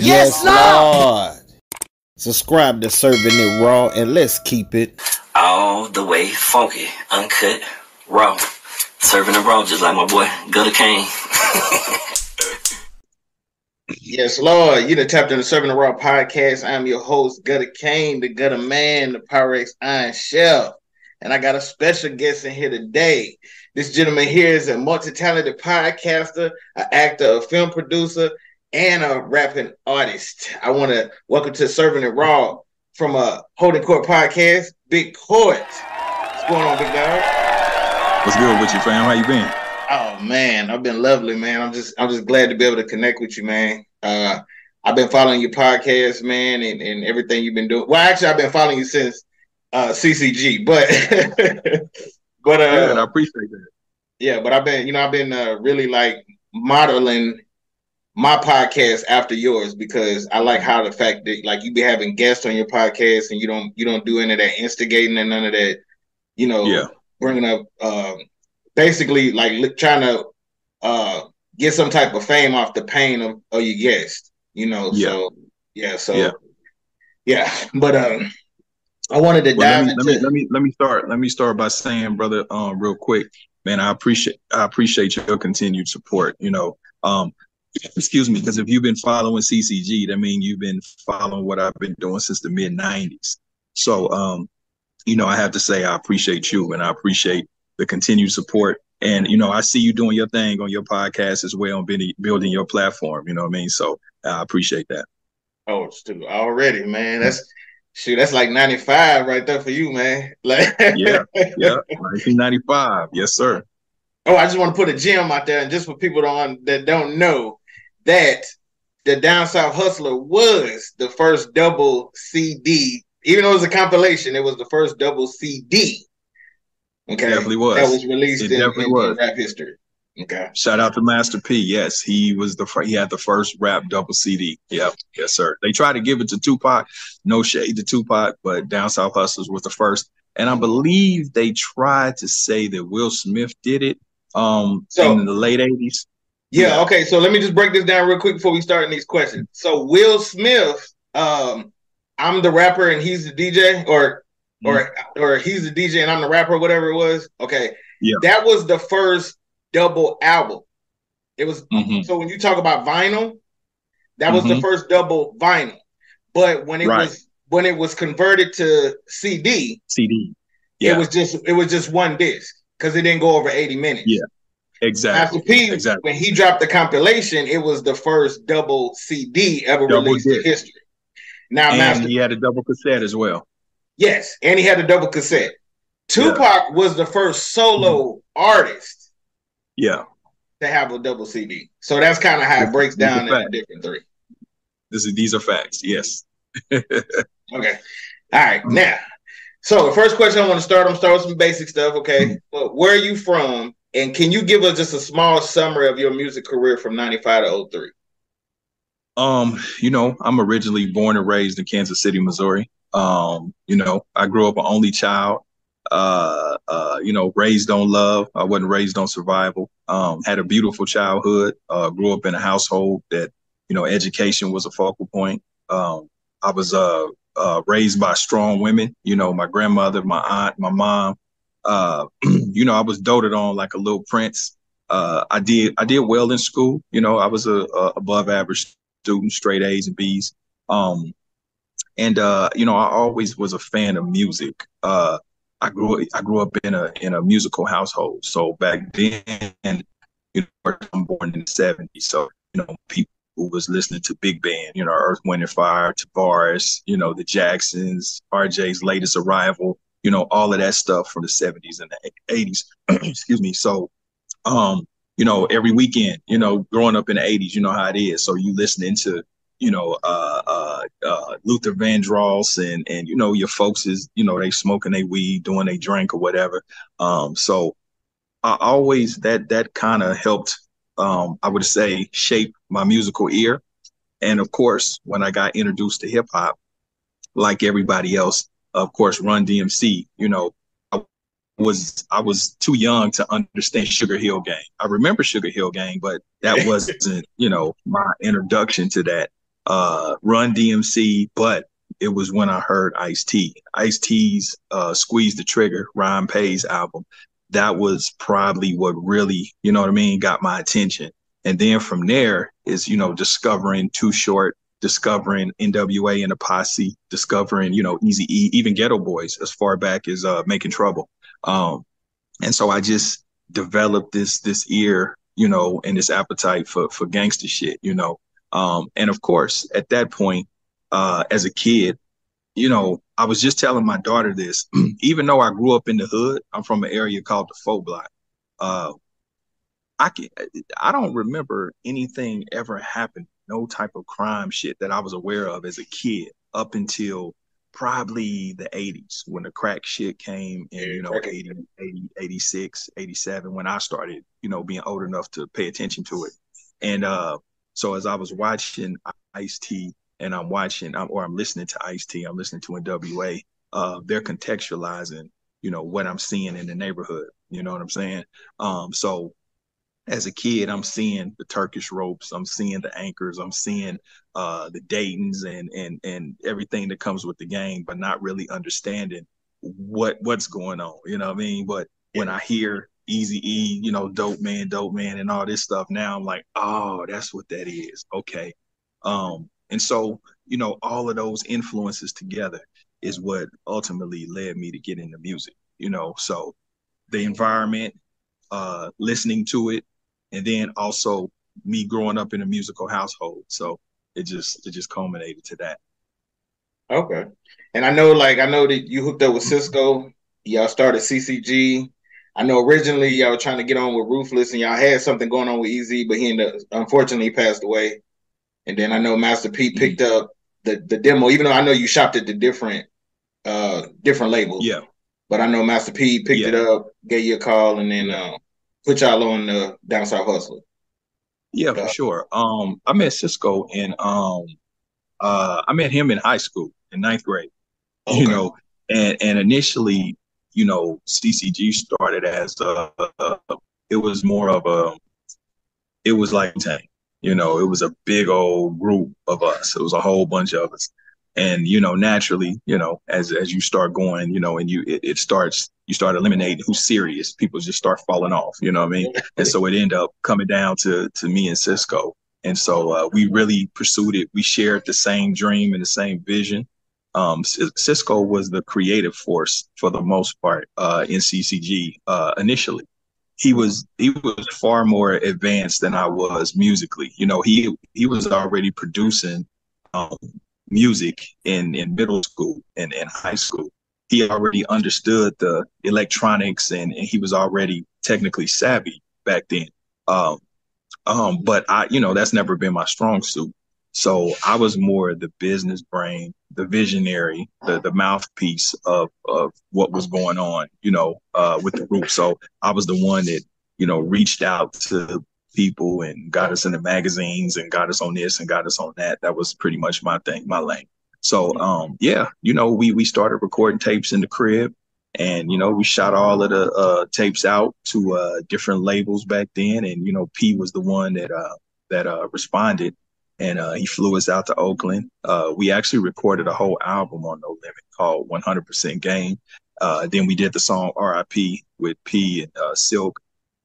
Yes, Lord. Subscribe to Serving It Raw and let's keep it all the way funky, uncut, raw. Serving it raw just like my boy Gutter Kane. Yes, Lord. You done tapped into Serving the Raw podcast. I'm your host, Gutter Kane, the Gutter Man, the Pyrex Iron Chef. And I got a special guest in here today. This gentleman here is a multi-talented podcaster, an actor, a film producer, and a rapping artist. I want to welcome to Serving It Raw from a Holdin Court podcast, Big Court. What's going on, big dog? What's good with you, fam? How you been? Oh man, I've been lovely, man. I'm just glad to be able to connect with you, man. I've been following your podcast, man, and everything you've been doing. Well, actually, I've been following you since CCG, but I appreciate that. Yeah, but I've been really like modeling my podcast after yours because I like how the fact that like you be having guests on your podcast and you don't do any of that instigating and none of that, bringing up basically like trying to get some type of fame off the pain of your guest, So but I wanted to dive into. Let me start by saying, brother, real quick, man, I appreciate your continued support. Excuse me, because if you've been following CCG, that means you've been following what I've been doing since the mid '90s. So, I have to say I appreciate you and I appreciate the continued support. And I see you doing your thing on your podcast as well, and building your platform. You know what I mean? So I appreciate that. Oh, dude, already, man. That's like 95 right there for you, man. Like yeah, 1995, yes, sir. Oh, I just want to put a gem out there, and just for people that don't know, that the Down South Hustler was the first double CD. Even though it was a compilation, it was the first double CD. Okay, it definitely was. That was released in rap history. Okay. Shout out to Master P. Yes, he had the first rap double CD. Yep, yes, sir. They tried to give it to Tupac. No shade to Tupac, but Down South Hustlers was the first. And I believe they tried to say that Will Smith did it in the late 80s. Yeah, okay. So let me just break this down real quick before we start in these questions. So Will Smith, I'm the rapper and he's the DJ, or he's the DJ and I'm the rapper, whatever it was. Okay. Yeah. That was the first double album. It was so when you talk about vinyl, that was the first double vinyl. But when it was converted to CD, it was just one disc because it didn't go over 80 minutes. Yeah, exactly. Master P, when he dropped the compilation, it was the first double CD ever released in history. Now, he had a double cassette as well. Yes, and he had a double cassette. Tupac was the first solo artist. Yeah, to have a double CD. So that's kind of how it breaks down in the different three. These are facts. Yes. Okay. All right. Now, so the first question I'm going to start with some basic stuff. Okay. Well, where are you from? And can you give us just a small summary of your music career from 95 to 03? I'm originally born and raised in Kansas City, Missouri. I grew up an only child. Raised on love. I wasn't raised on survival. Had a beautiful childhood. Grew up in a household that, education was a focal point. I was raised by strong women, my grandmother, my aunt, my mom. I was doted on like a little prince. I did well in school. I was a above average student, straight A's and B's. I always was a fan of music. I grew up in a musical household. So back then, I'm born in the 70s. So, people who was listening to big band, Earth, Wind and Fire, Tavares, the Jacksons, RJ's latest arrival, all of that stuff from the 70s and the 80s. Excuse me. So, every weekend, growing up in the 80s, you know how it is. So you listening to, Luther Vandross and your folks is, they smoking their weed, doing their drink or whatever. So I always, that kind of helped, I would say, shape my musical ear. And of course, when I got introduced to hip hop, like everybody else, of course, Run DMC, I was too young to understand Sugar Hill Gang. I remember Sugar Hill Gang, but that wasn't, my introduction to that. Run DMC, but it was when I heard Ice-T. Ice-T's Squeeze the Trigger, Ryan Pay's album. That was probably what really, you know what I mean, got my attention. And then from there is, you know, discovering Too Short, discovering NWA and the Posse, discovering, you know, Eazy-E, even Ghetto Boys as far back as Making Trouble. And so I just developed this ear, you know, and this appetite for gangster shit, you know. And of course, at that point, as a kid, you know, I was just telling my daughter this, even though I grew up in the hood, I'm from an area called the Faux Block. Uh, I don't remember anything ever happened, no type of crime shit that I was aware of as a kid up until probably the 80s when the crack shit came in, you know, 80, 86, 87, when I started, you know, being old enough to pay attention to it. And so as I was watching Ice-T and I'm listening to Ice-T, I'm listening to NWA, they're contextualizing, you know, what I'm seeing in the neighborhood. You know what I'm saying? So as a kid, I'm seeing the Turkish ropes, I'm seeing the anchors, I'm seeing the Daytons and everything that comes with the game, but not really understanding what's going on. You know what I mean? But when I hear Eazy-E, you know, dope man, and all this stuff, now I'm like, oh, that's what that is. Okay. And so, you know, all of those influences together is what ultimately led me to get into music, you know. So the environment, listening to it, and then also me growing up in a musical household. So it just culminated to that. Okay. And I know that you hooked up with Cisco. Y'all started CCG. I know originally y'all were trying to get on with Ruthless, and y'all had something going on with Eazy, but unfortunately he passed away. And then I know Master P picked up the demo, even though I know you shopped at the different labels. Yeah. But I know Master P picked it up, gave you a call, and then put y'all on the Down South Hustler. Yeah, for sure. I met Cisco and I met him in high school in 9th grade. Okay. You know, and initially, you know, CCG started as it was more of it was like tank. You know, it was a big old group of us. It was a whole bunch of us. And, you know, naturally, you know, as you start going, you know, and you start eliminating who's serious, people just start falling off, you know what I mean? And so it ended up coming down to me and Cisco. And so we really pursued it. We shared the same dream and the same vision. Cisco was the creative force for the most part in CCG initially. He was far more advanced than I was musically. You know, he was already producing music in middle school and in high school. He already understood the electronics and he was already technically savvy back then. But you know, that's never been my strong suit. So I was more the business brain, the visionary, the mouthpiece of what was going on, you know, with the group. So I was the one that, you know, reached out to people and got us in the magazines and got us on this and got us on that. That was pretty much my thing, my lane. So yeah, you know, we started recording tapes in the crib. And, you know, we shot all of the tapes out to different labels back then. And, you know, P was the one that responded. And he flew us out to Oakland. We actually recorded a whole album on No Limit called 100% Game. Then we did the song R.I.P. with P and Silk.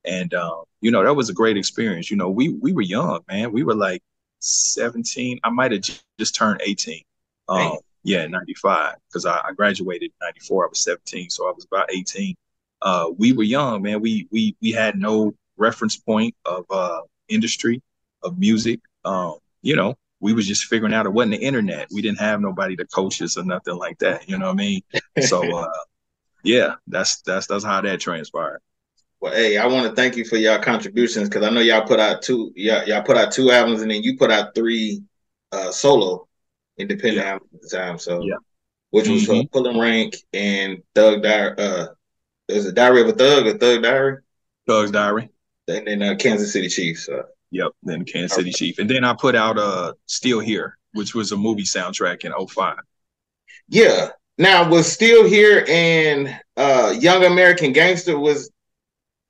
And, you know, that was a great experience. You know, we were young, man. We were like 17. I might have just turned 18. Yeah, in 95, because I graduated in 94. I was 17, so I was about 18. We were young, man. We had no reference point of industry, of music. You know, we was just figuring out it wasn't the internet. We didn't have nobody to coach us or nothing like that. You know what I mean? So yeah, that's how that transpired. Well, hey, I want to thank you for y'all contributions, because I know y'all put out two albums, and then you put out 3 solo independent albums at the time. So which was Pulling Rank and Thug Diary. There's a Diary of a Thug or Thug Diary? Thug's Diary. And then Kansas City Chiefs. Yep, then Kansas City Chief. And then I put out Still Here, which was a movie soundtrack in 05. Yeah. Now, was Still Here and Young American Gangster, was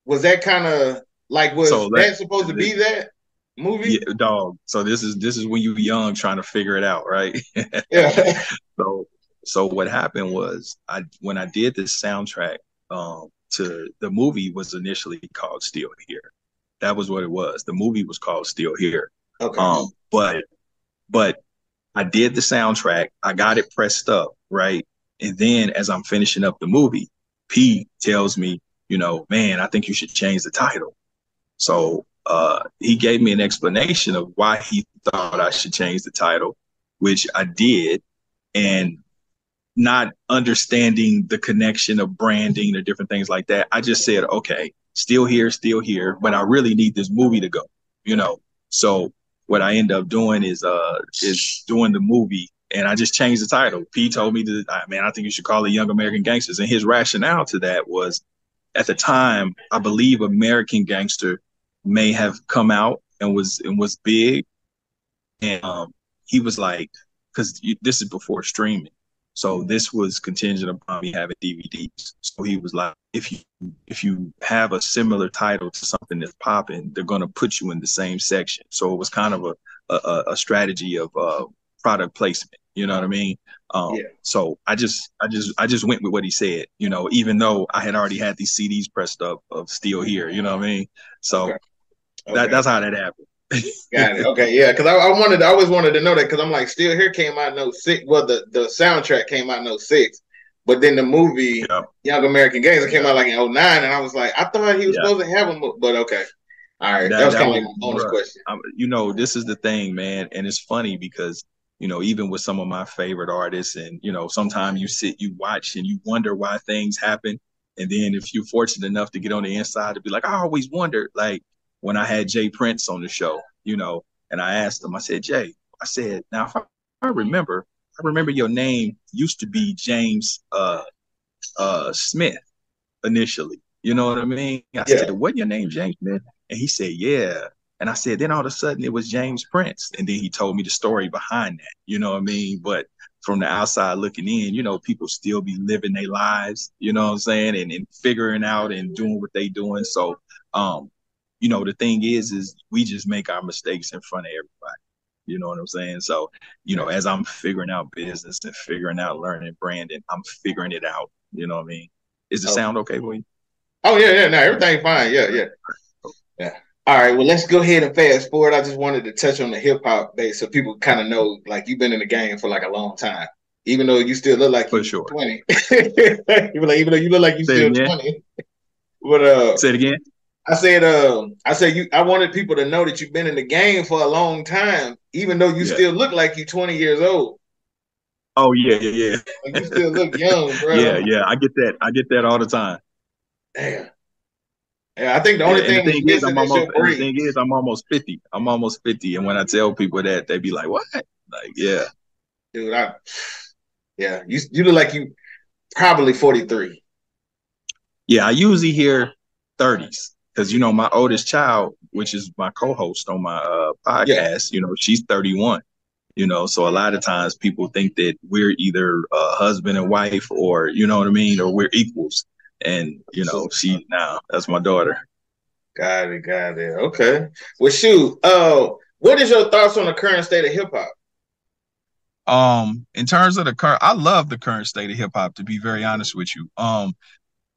that kind of like, was that supposed to be that? movie? Yeah, dog. So this is when you were young trying to figure it out, right? Yeah. So so what happened was when I did this soundtrack to the movie was initially called Still Here. That was what it was. The movie was called Still Here. Okay. But I did the soundtrack. I got it pressed up, right? And then as I'm finishing up the movie, P tells me, man, I think you should change the title. So he gave me an explanation of why he thought I should change the title, which I did. And not understanding the connection of branding or different things like that, I just said, okay, still here, but I really need this movie to go. So what I end up doing is doing the movie, and I just changed the title. P told me to, man, I think you should call it Young American Gangsters, and his rationale to that was, at the time, I believe American Gangster may have come out and was big, and he was like, because this is before streaming. So this was contingent upon me having DVDs. So he was like, if you have a similar title to something that's popping, they're going to put you in the same section. So it was kind of a strategy of product placement. You know what I mean? Yeah. So I just went with what he said. Even though I had already had these CDs pressed up of Still Here. You know what I mean? So that's how that happened. Got it. Okay, yeah, because I always wanted to know that, because I'm like, Still Here came out in 06. Well, the soundtrack came out in 06, but then the movie Young American Gangster came out like in 09, and I was like, I thought he was supposed to have a movie, but okay. All right, that was kind of like my bonus question. This is the thing, man, and it's funny because even with some of my favorite artists, and sometimes you watch, and you wonder why things happen, and then if you're fortunate enough to get on the inside to be like, I always wondered, like, when I had Jay Prince on the show, and I asked him, I said, Jay, now if I remember your name used to be James Smith initially. You know what I mean? I said, wasn't your name James Smith? And he said, yeah. And I said, then all of a sudden it was James Prince. And then he told me the story behind that. You know what I mean? But from the outside looking in, people still be living their lives, you know what I'm saying? And figuring out and doing what they doing. So, the thing is we just make our mistakes in front of everybody. You know what I'm saying? So, as I'm figuring out business and figuring out learning branding, I'm figuring it out. You know what I mean? Is the sound okay for you? Oh, yeah. No, everything's fine. Yeah. All right, well, let's go ahead and fast forward. I just wanted to touch on the hip hop base so people kind of know, like, you've been in the game for like a long time, even though you still look like you're 20. Even though you look like you're still 20. But say it again. I wanted people to know that you've been in the game for a long time, even though you still look like you're 20 years old. Oh yeah. Like, you still look young, bro. Yeah. I get that all the time. Damn. Yeah, I think the only thing is I'm almost 50. I'm almost 50, and when I tell people that, they be like, "What?" Like, yeah, dude. You look like you probably 43. Yeah, I usually hear 30s because my oldest child, which is my co-host on my podcast, she's 31. So a lot of times people think that we're either husband and wife, or you know what I mean, or we're equals. And that's my daughter. Got it. Okay. Well, shoot. What is your thoughts on the current state of hip hop? In terms of I love the current state of hip hop, to be very honest with you. I'm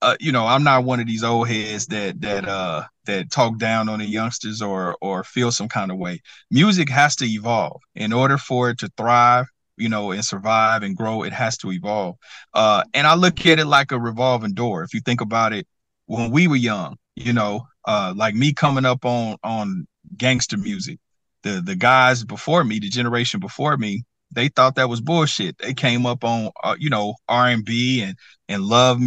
not one of these old heads that talk down on the youngsters or feel some kind of way. Music has to evolve in order for it to thrive. And survive and grow, it has to evolve. And I look at it like a revolving door. If you think about it, when we were young, like me coming up on gangster music, the guys before me, the generation before me, they thought that was bullshit. They came up on, R&B and love,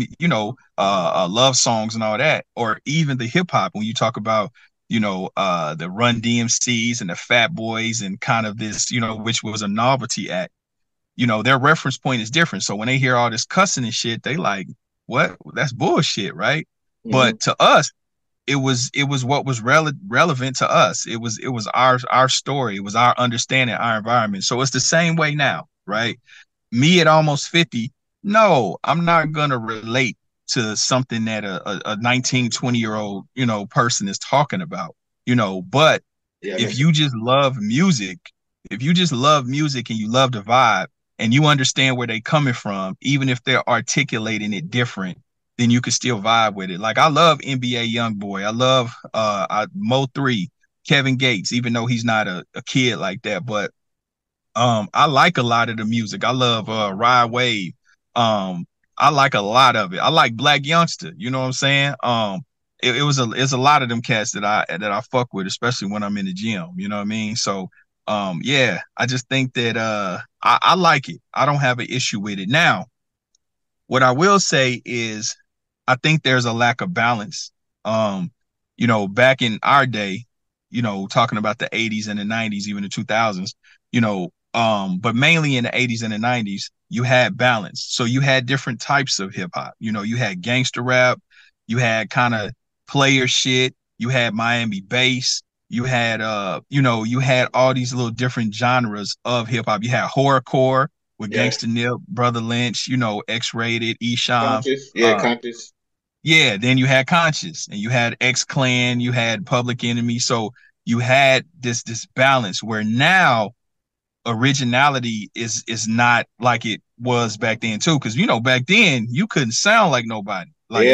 love songs and all that, or even the hip hop. When you talk about the Run DMCs and the Fat Boys and kind of this, which was a novelty act. Their reference point is different. So when they hear all this cussing and shit, they like, what? That's bullshit, right? Mm-hmm. But to us, it was what was relevant to us. It was our story. It was our understanding, our environment. So it's the same way now, right? Me at almost 50, no, I'm not gonna relate to something that a 19, 20-year-old, person is talking about, but Yeah, If you just love music, if you just love music and you love the vibe and you understand where they coming from, even if they're articulating it different, then you can still vibe with it. Like I love NBA Youngboy. I love Mo3, Kevin Gates, even though he's not a kid like that. But I like a lot of the music. I love Ride Wave. I like a lot of it. I like Black Youngster, you know what I'm saying? It's a lot of them cats that I fuck with, especially when I'm in the gym, you know what I mean? So yeah, I just think that I like it. I don't have an issue with it. Now, what I will say is I think there's a lack of balance. Um, back in our day, talking about the 80s and the 90s, even the 2000s, but mainly in the 80s and the 90s, you had balance. So you had different types of hip hop. You had gangster rap, you had kind of player shit, you had Miami bass, you had you had all these little different genres of hip hop. You had horrorcore with Gangsta Nip, Brother Lynch, X-Rated, Esham. Conscious, yeah, Conscious. Yeah, then you had Conscious and you had X-Clan, you had Public Enemy. So you had this balance where now originality is not like it was back then too. Because back then you couldn't sound like nobody. Like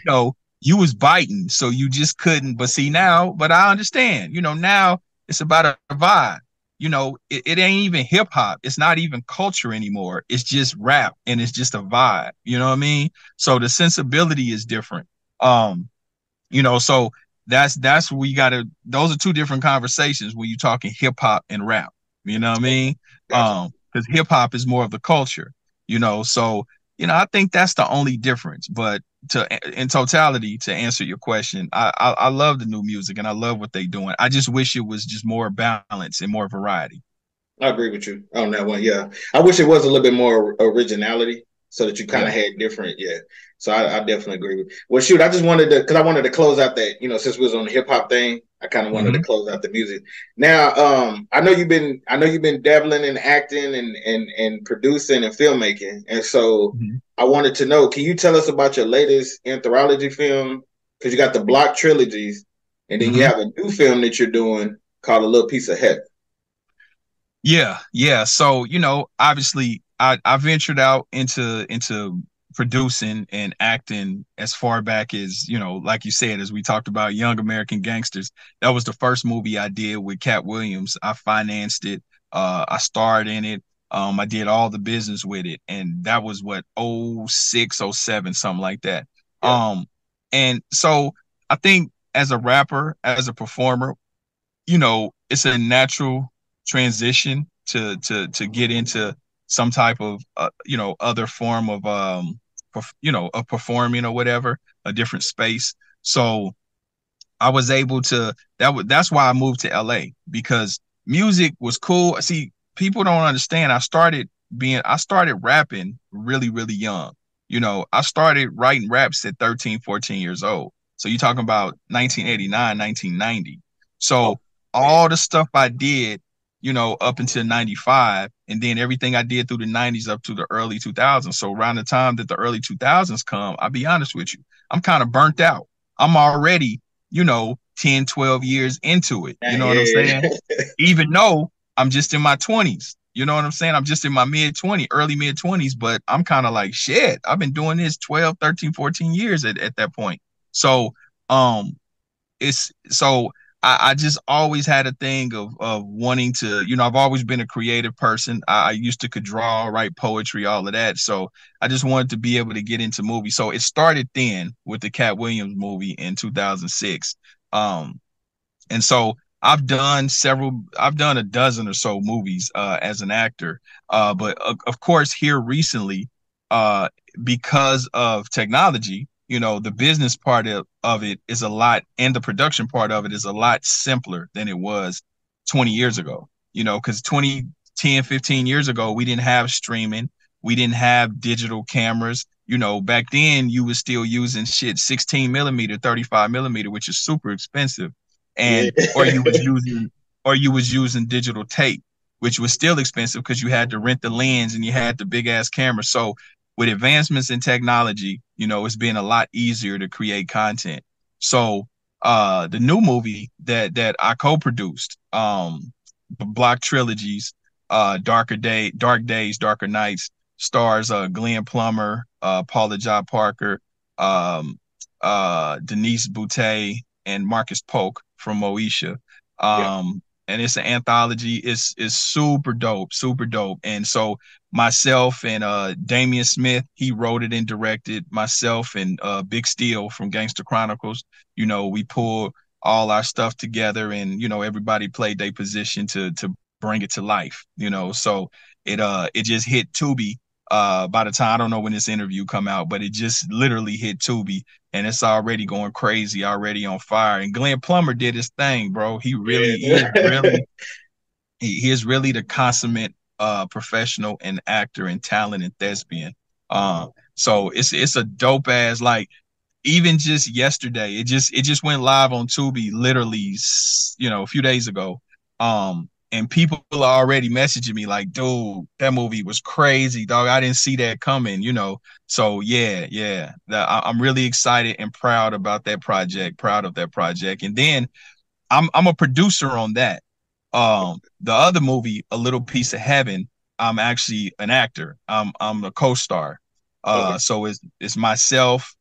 no. You was biting, so you just couldn't. But see now, but I understand. Now it's about a vibe. It ain't even hip hop. It's not even culture anymore. It's just rap and it's just a vibe. You know what I mean? So the sensibility is different. So that's we gotta, those are two different conversations when you're talking hip hop and rap. You know what I mean? Gotcha. Because hip hop is more of the culture, so I think that's the only difference. But in totality, to answer your question, I love the new music and I love what they're doing. I just wish it was just more balance and more variety. I agree with you on that one. Yeah, I wish it was a little bit more originality so that you kind of had different. Yeah, so I definitely agree with. Well, shoot, I just wanted to, because I wanted to close out that, since we was on the hip hop thing, I kind of wanted to close out the music. Now, I know you've been dabbling in acting and producing and filmmaking, and so I wanted to know, can you tell us about your latest anthology film? Because you got the Block trilogies, and then you have a new film that you're doing called A Little Piece of Heaven. Yeah. So, obviously I ventured out into producing and acting as far back as, like you said, as we talked about Young American Gangsters. That was the first movie I did with Cat Williams. I financed it. I starred in it. I did all the business with it. And that was what, 06, 07, something like that. Yeah. And so I think as a rapper, as a performer, it's a natural transition to get into some type of other form of of performing or whatever, a different space. So I was able to, that's why I moved to LA, because music was cool. See, people don't understand. I started rapping really, really young. I started writing raps at 13, 14 years old. So you're talking about 1989, 1990. So all the stuff I did, up until 95, and then everything I did through the 90s up to the early 2000s. So around the time that the early 2000s come, I'll be honest with you, I'm kind of burnt out. I'm already, 10, 12 years into it. You know what I'm saying? Even though I'm just in my 20s. You know what I'm saying? I'm just in my early mid 20s, but I'm kind of like, shit, I've been doing this 12, 13, 14 years at that point. So, I just always had a thing of wanting to, I've always been a creative person. I used to could draw, write poetry, all of that. So I just wanted to be able to get into movies. So it started then with the Cat Williams movie in 2006. And so I've done a dozen or so movies as an actor. But of course, here recently, because of technology, the business part of it is a lot, and the production part of it is a lot simpler than it was 20 years ago, because 10, 15 years ago, we didn't have streaming. We didn't have digital cameras. Back then you was still using 16 millimeter, 35 millimeter, which is super expensive. And, or you was using digital tape, which was still expensive because you had to rent the lens and you had the big ass camera. So with advancements in technology, it's been a lot easier to create content. So the new movie that I co-produced, Block Trilogies, Dark Days, Darker Nights, stars Glenn Plummer, Paula Jai Parker, um, Denise Boutte, and Marcus Polk from Moesha. Yeah. And it's an anthology. It's super dope, super dope. And so myself and Damian Smith, he wrote it and directed. Myself and Big Steel from Gangster Chronicles, we pulled all our stuff together, and everybody played their position to bring it to life. So it just hit Tubi. By the time, I don't know when this interview come out, but it just literally hit Tubi, and it's already going crazy, already on fire. And Glenn Plummer did his thing, bro. He is really the consummate professional and actor and talent and thespian. So it's a dope ass, like, even just yesterday, it just went live on Tubi literally, a few days ago. And people are already messaging me like, dude, that movie was crazy, dog. I didn't see that coming, So yeah. I'm really excited and proud about that project, proud of that project. And then I'm a producer on that. The other movie, A Little Piece of Heaven, I'm actually an actor. I'm a co-star. Okay. So it's myself,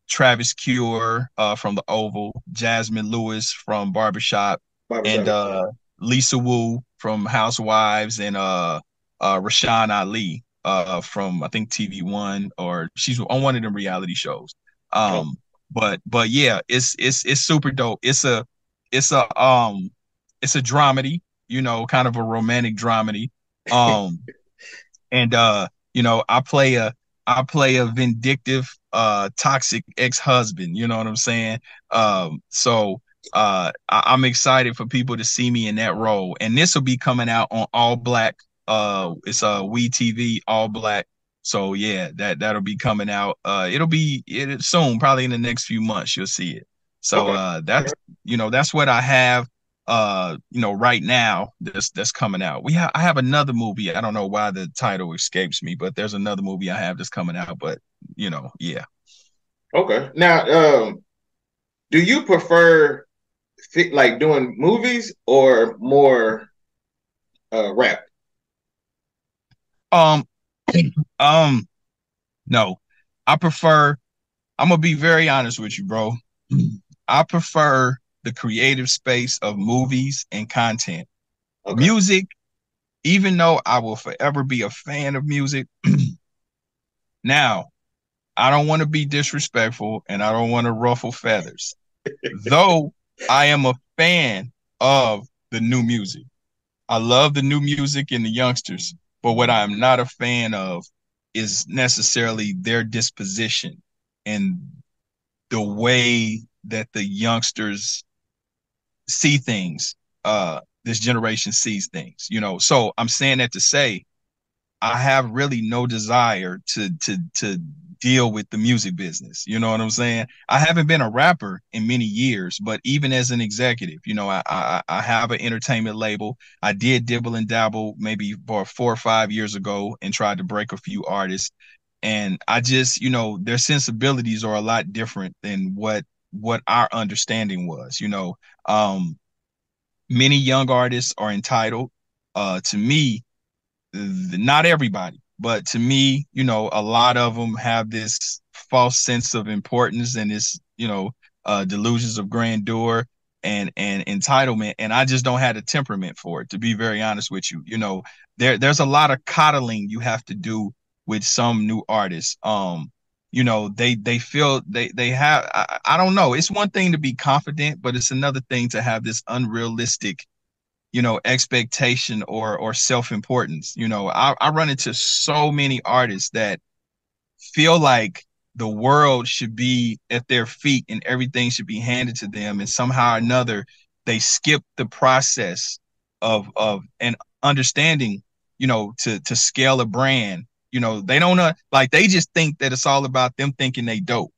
Travis Cure from The Oval, Jasmine Lewis from Barbershop, and Lisa Wu from Housewives, and Rashawn Ali from, I think, TV1, or she's on one of them reality shows. But yeah, it's super dope. It's a dramedy, kind of a romantic dramedy. And I play a vindictive, toxic ex-husband, you know what I'm saying? I'm excited for people to see me in that role. And this will be coming out on All Black. It's We TV All Black. So yeah, that'll be coming out. It'll be soon, probably in the next few months, you'll see it. So that's what I have right now that's coming out. I have another movie. I don't know why the title escapes me, but there's another movie I have that's coming out, but yeah. Okay. Now, do you prefer like doing movies or more rap? No. I'm gonna be very honest with you, bro. I prefer the creative space of movies and content. Okay. Music, even though I will forever be a fan of music, now, I don't want to be disrespectful and I don't want to ruffle feathers, though I am a fan of the new music. I love the new music and the youngsters, but what I'm not a fan of is necessarily their disposition and the way that the youngsters see things. This generation sees things, So I'm saying that to say I have really no desire to deal with the music business. You know what I'm saying? I haven't been a rapper in many years, but even as an executive, I have an entertainment label. I did dibble and dabble maybe 4 or 5 years ago and tried to break a few artists. And I just, their sensibilities are a lot different than what our understanding was. Many young artists are entitled. To me, not everybody, but to me, a lot of them have this false sense of importance and this, delusions of grandeur and entitlement. And I just don't have the temperament for it, to be very honest with you. There's a lot of coddling you have to do with some new artists. They feel they have, I don't know. It's one thing to be confident, but it's another thing to have this unrealistic expectation or self-importance. I run into so many artists that feel like the world should be at their feet and everything should be handed to them, and somehow or another they skip the process of an understanding, to scale a brand. They don't know, like, they just think that it's all about them thinking they dope.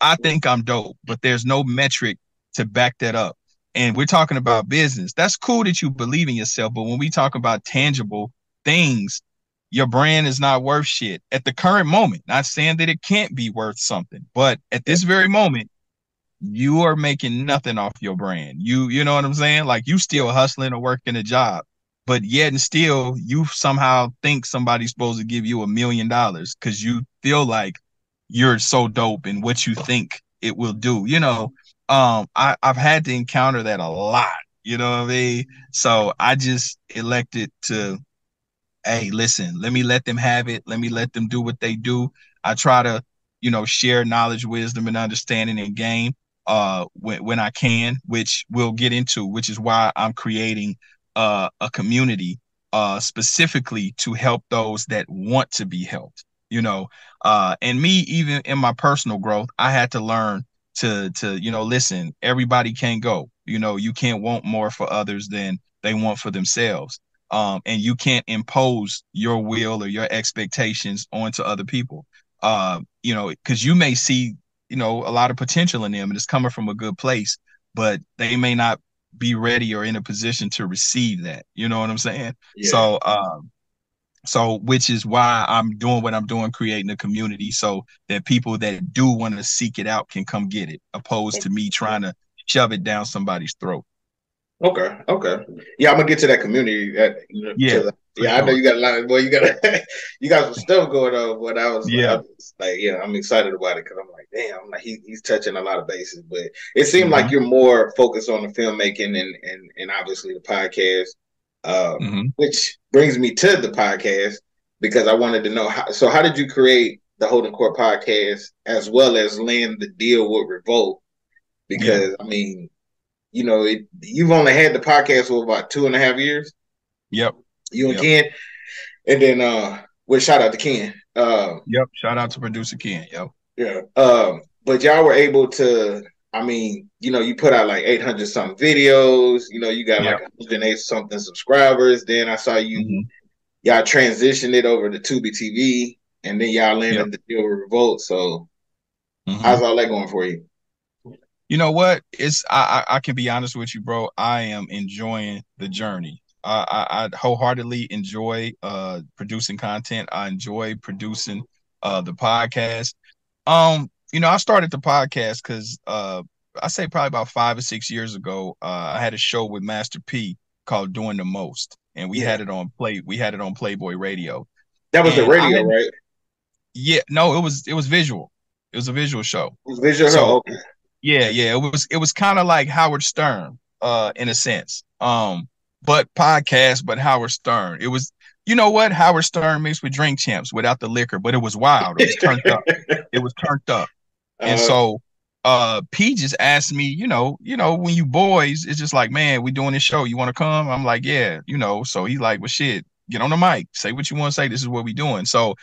I think I'm dope, but there's no metric to back that up. And we're talking about business. That's cool that you believe in yourself, but when we talk about tangible things, your brand is not worth shit at the current moment. Not saying that it can't be worth something, but at this very moment, you are making nothing off your brand. You know what I'm saying? Like you still hustling or working a job, but yet and still you somehow think somebody's supposed to give you $1 million because you feel like you're so dope in what you think it will do. I've had to encounter that a lot. You know what I mean? So I just elected to, hey, listen, let me let them have it. Let me let them do what they do. I try to, share knowledge, wisdom, and understanding and game when I can, which we'll get into, which is why I'm creating a community specifically to help those that want to be helped. And me, even in my personal growth, I had to learn to listen, everybody can't go. You can't want more for others than they want for themselves. And you can't impose your will or your expectations onto other people. Because you may see, a lot of potential in them and it's coming from a good place, but they may not be ready or in a position to receive that. You know what I'm saying? Yeah. So which is why I'm doing what I'm doing, creating a community so that people that do want to seek it out can come get it, opposed to me trying to shove it down somebody's throat. Okay. Yeah, I'm gonna get to that community. I know you got a lot of you got some stuff going on. But I was like, I'm excited about it because I'm like, damn, I'm like he's touching a lot of bases. But it seemed like you're more focused on the filmmaking and obviously the podcast, which brings me to the podcast because I wanted to know how did you create the Holdin Court podcast as well as land the deal with Revolt? Because I mean, you've only had the podcast for about 2.5 years. Yep. You and Ken. And then shout out to Ken. Yep. Shout out to producer Ken. Yep. Yeah. But y'all were able to, you put out like 800 something videos, you got like 108 something subscribers. Then I saw y'all transitioned it over to Tubi TV and then y'all landed the deal with Revolt. So how's all that going for you? You know what? I can be honest with you, bro. I am enjoying the journey. I wholeheartedly enjoy producing content. I enjoy producing the podcast. I started the podcast because I say probably about 5 or 6 years ago, I had a show with Master P called Doing the Most, and we had it on Playboy Radio. That was the radio, right? Yeah, no, it was visual. It was a visual show. It was visual. So, okay. Yeah. It was kind of like Howard Stern, in a sense. But podcast, but Howard Stern. It was, Howard Stern mixed with Drink Champs without the liquor, but it was wild. It was turned up. And so P just asked me, when you boys, it's just like, man, we doing this show. You want to come? I'm like, yeah, So he's like, well, shit, get on the mic, say what you want to say. This is what we doing. So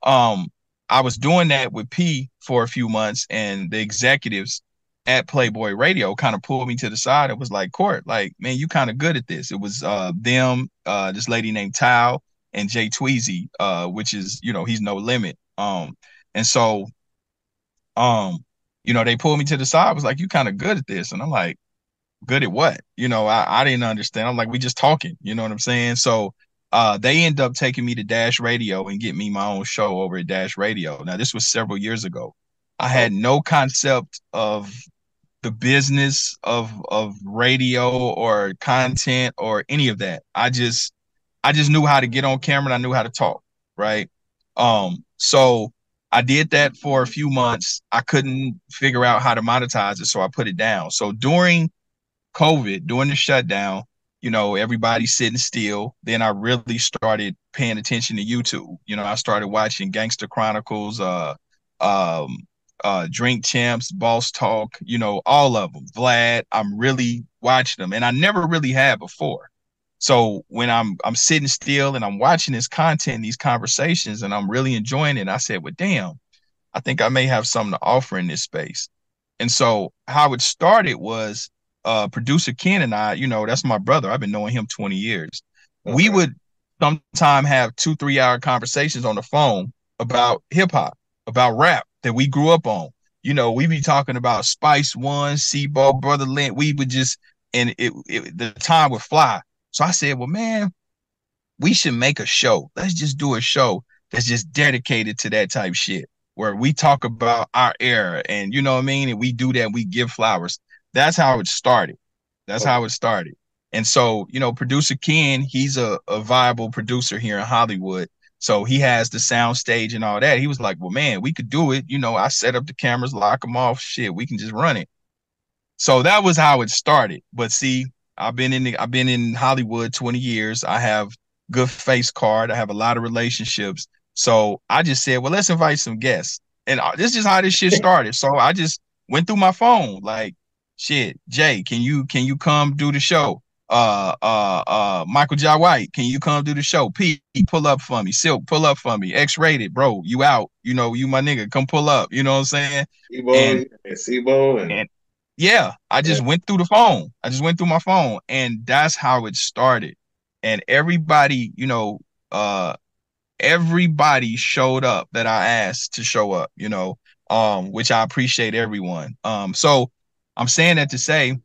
I was doing that with P for a few months, and the executives at Playboy Radio kind of pulled me to the side. It was like, Court, like, man, you kind of good at this. It was them, this lady named Tao, and Jay Tweezy, which is, he's No Limit. And so, they pulled me to the side. I was like, you kind of good at this. And I'm like, good at what? I didn't understand. I'm like, we just talking, you know what I'm saying? So they end up taking me to Dash Radio and get me my own show over at Dash Radio. Now, this was several years ago. I had no concept of the business of radio or content or any of that. I just knew how to get on camera and I knew how to talk, right? So I did that for a few months. I couldn't figure out how to monetize it, so I put it down. So during COVID, during the shutdown, everybody's sitting still. Then I really started paying attention to YouTube. I started watching Gangster Chronicles, Drink Champs, Boss Talk, all of them. Vlad, I'm really watching them, and I never really had before. So when I'm sitting still and I'm watching this content, these conversations, and I'm really enjoying it, I said, well, damn, I think I may have something to offer in this space. And so how it started was producer Ken and I, that's my brother. I've been knowing him 20 years. Okay. We would sometimes have 2-3 hour conversations on the phone about hip hop, about rap that we grew up on. We be talking about Spice One, C-Ball, Brother Lent. We would just, and the time would fly. So I said, well, man, we should make a show. Let's just do a show that's just dedicated to that type shit. where we talk about our era, and you know what I mean, and we do that, we give flowers. That's how it started. That's how it started. And so, you know, producer Ken, he's a viable producer here in Hollywood. So he has the sound stage and all that. He was like, well, man, we could do it. You know, I set up the cameras, lock them off. Shit, we can just run it. So that was how it started. But see, I've been in Hollywood 20 years. I have good face card. I have a lot of relationships. So I just said, well, let's invite some guests. And this is how this shit started. So I just went through my phone, like, shit, Jay, can you come do the show? Michael J. White, can you come do the show? P, pull up for me. Silk, pull up for me. X-rated, bro, you out. You know, you my nigga, come pull up. You know what I'm saying? And yeah, I just went through the phone. I just went through my phone, and that's how it started. And everybody, you know, everybody showed up that I asked to show up, you know, which I appreciate everyone. So I'm saying that to say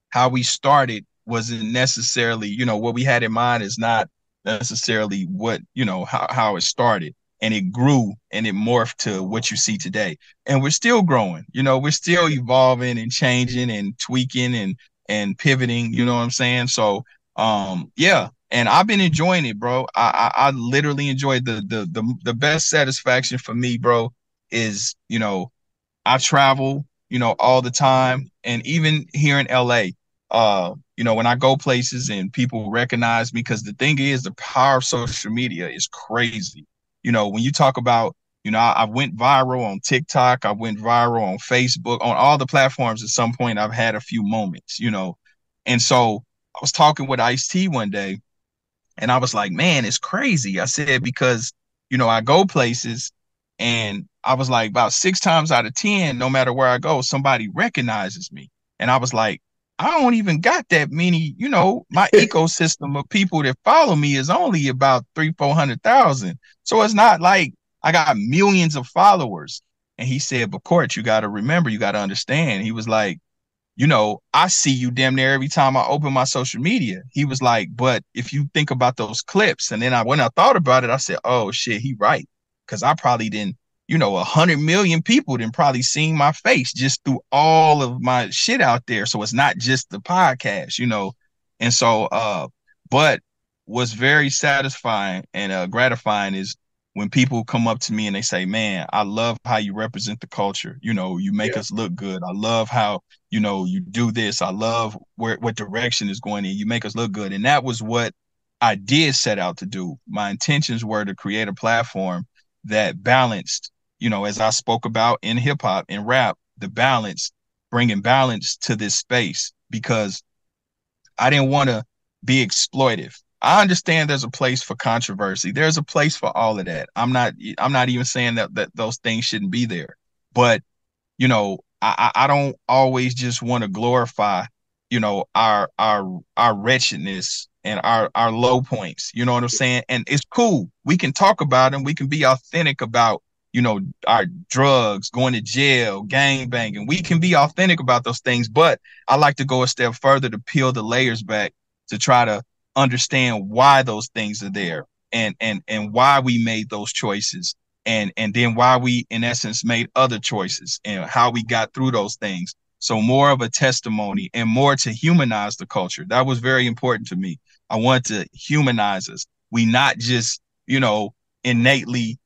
how we started wasn't necessarily, you know, what we had in mind is not necessarily what, you know, how it started. And it grew and it morphed to what you see today. And we're still growing, you know, we're still evolving and changing and tweaking and pivoting, you know what I'm saying? So yeah, and I've been enjoying it, bro. I literally enjoyed the best satisfaction for me, bro, is, you know, I travel, you know, all the time. And even here in LA, you know, when I go places and people recognize me, because the thing is, the power of social media is crazy. You know, when you talk about, you know, I went viral on TikTok, I went viral on Facebook, on all the platforms. At some point, I've had a few moments, you know. And so I was talking with Ice-T one day, and I was like, man, it's crazy. I said, because, you know, I go places, and I was like, about 6 times out of 10, no matter where I go, somebody recognizes me. And I was like, I don't even got that many, you know, my ecosystem of people that follow me is only about 300,000-400,000. So it's not like I got millions of followers. And he said, but Court, you got to remember, you got to understand. He was like, you know, I see you damn near every time I open my social media. He was like, but if you think about those clips, and then when I thought about it, I said, oh shit, he right. Cause I probably didn't, you know, 100 million people didn't probably seen my face just through all of my shit out there. So it's not just the podcast, you know? And so, but what's very satisfying and gratifying is when people come up to me and they say, man, I love how you represent the culture. You know, you make us look good. I love how, you know, you do this. I love what direction is going in. You make us look good. And that was what I did set out to do. My intentions were to create a platform that balanced, you know, as I spoke about in hip hop and rap, the balance, bringing balance to this space, because I didn't want to be exploitive. I understand there's a place for controversy. There's a place for all of that. I'm not even saying that those things shouldn't be there, but you know, I don't always just want to glorify, you know, our wretchedness and our low points. You know what I'm saying? And it's cool. We can talk about them. We can be authentic about, you know, our drugs, going to jail, gang banging. We can be authentic about those things, but I like to go a step further to peel the layers back to try to understand why those things are there and why we made those choices and then why we in essence made other choices and how we got through those things. So more of a testimony and more to humanize the culture. That was very important to me. I want to humanize us. We not just, you know, innately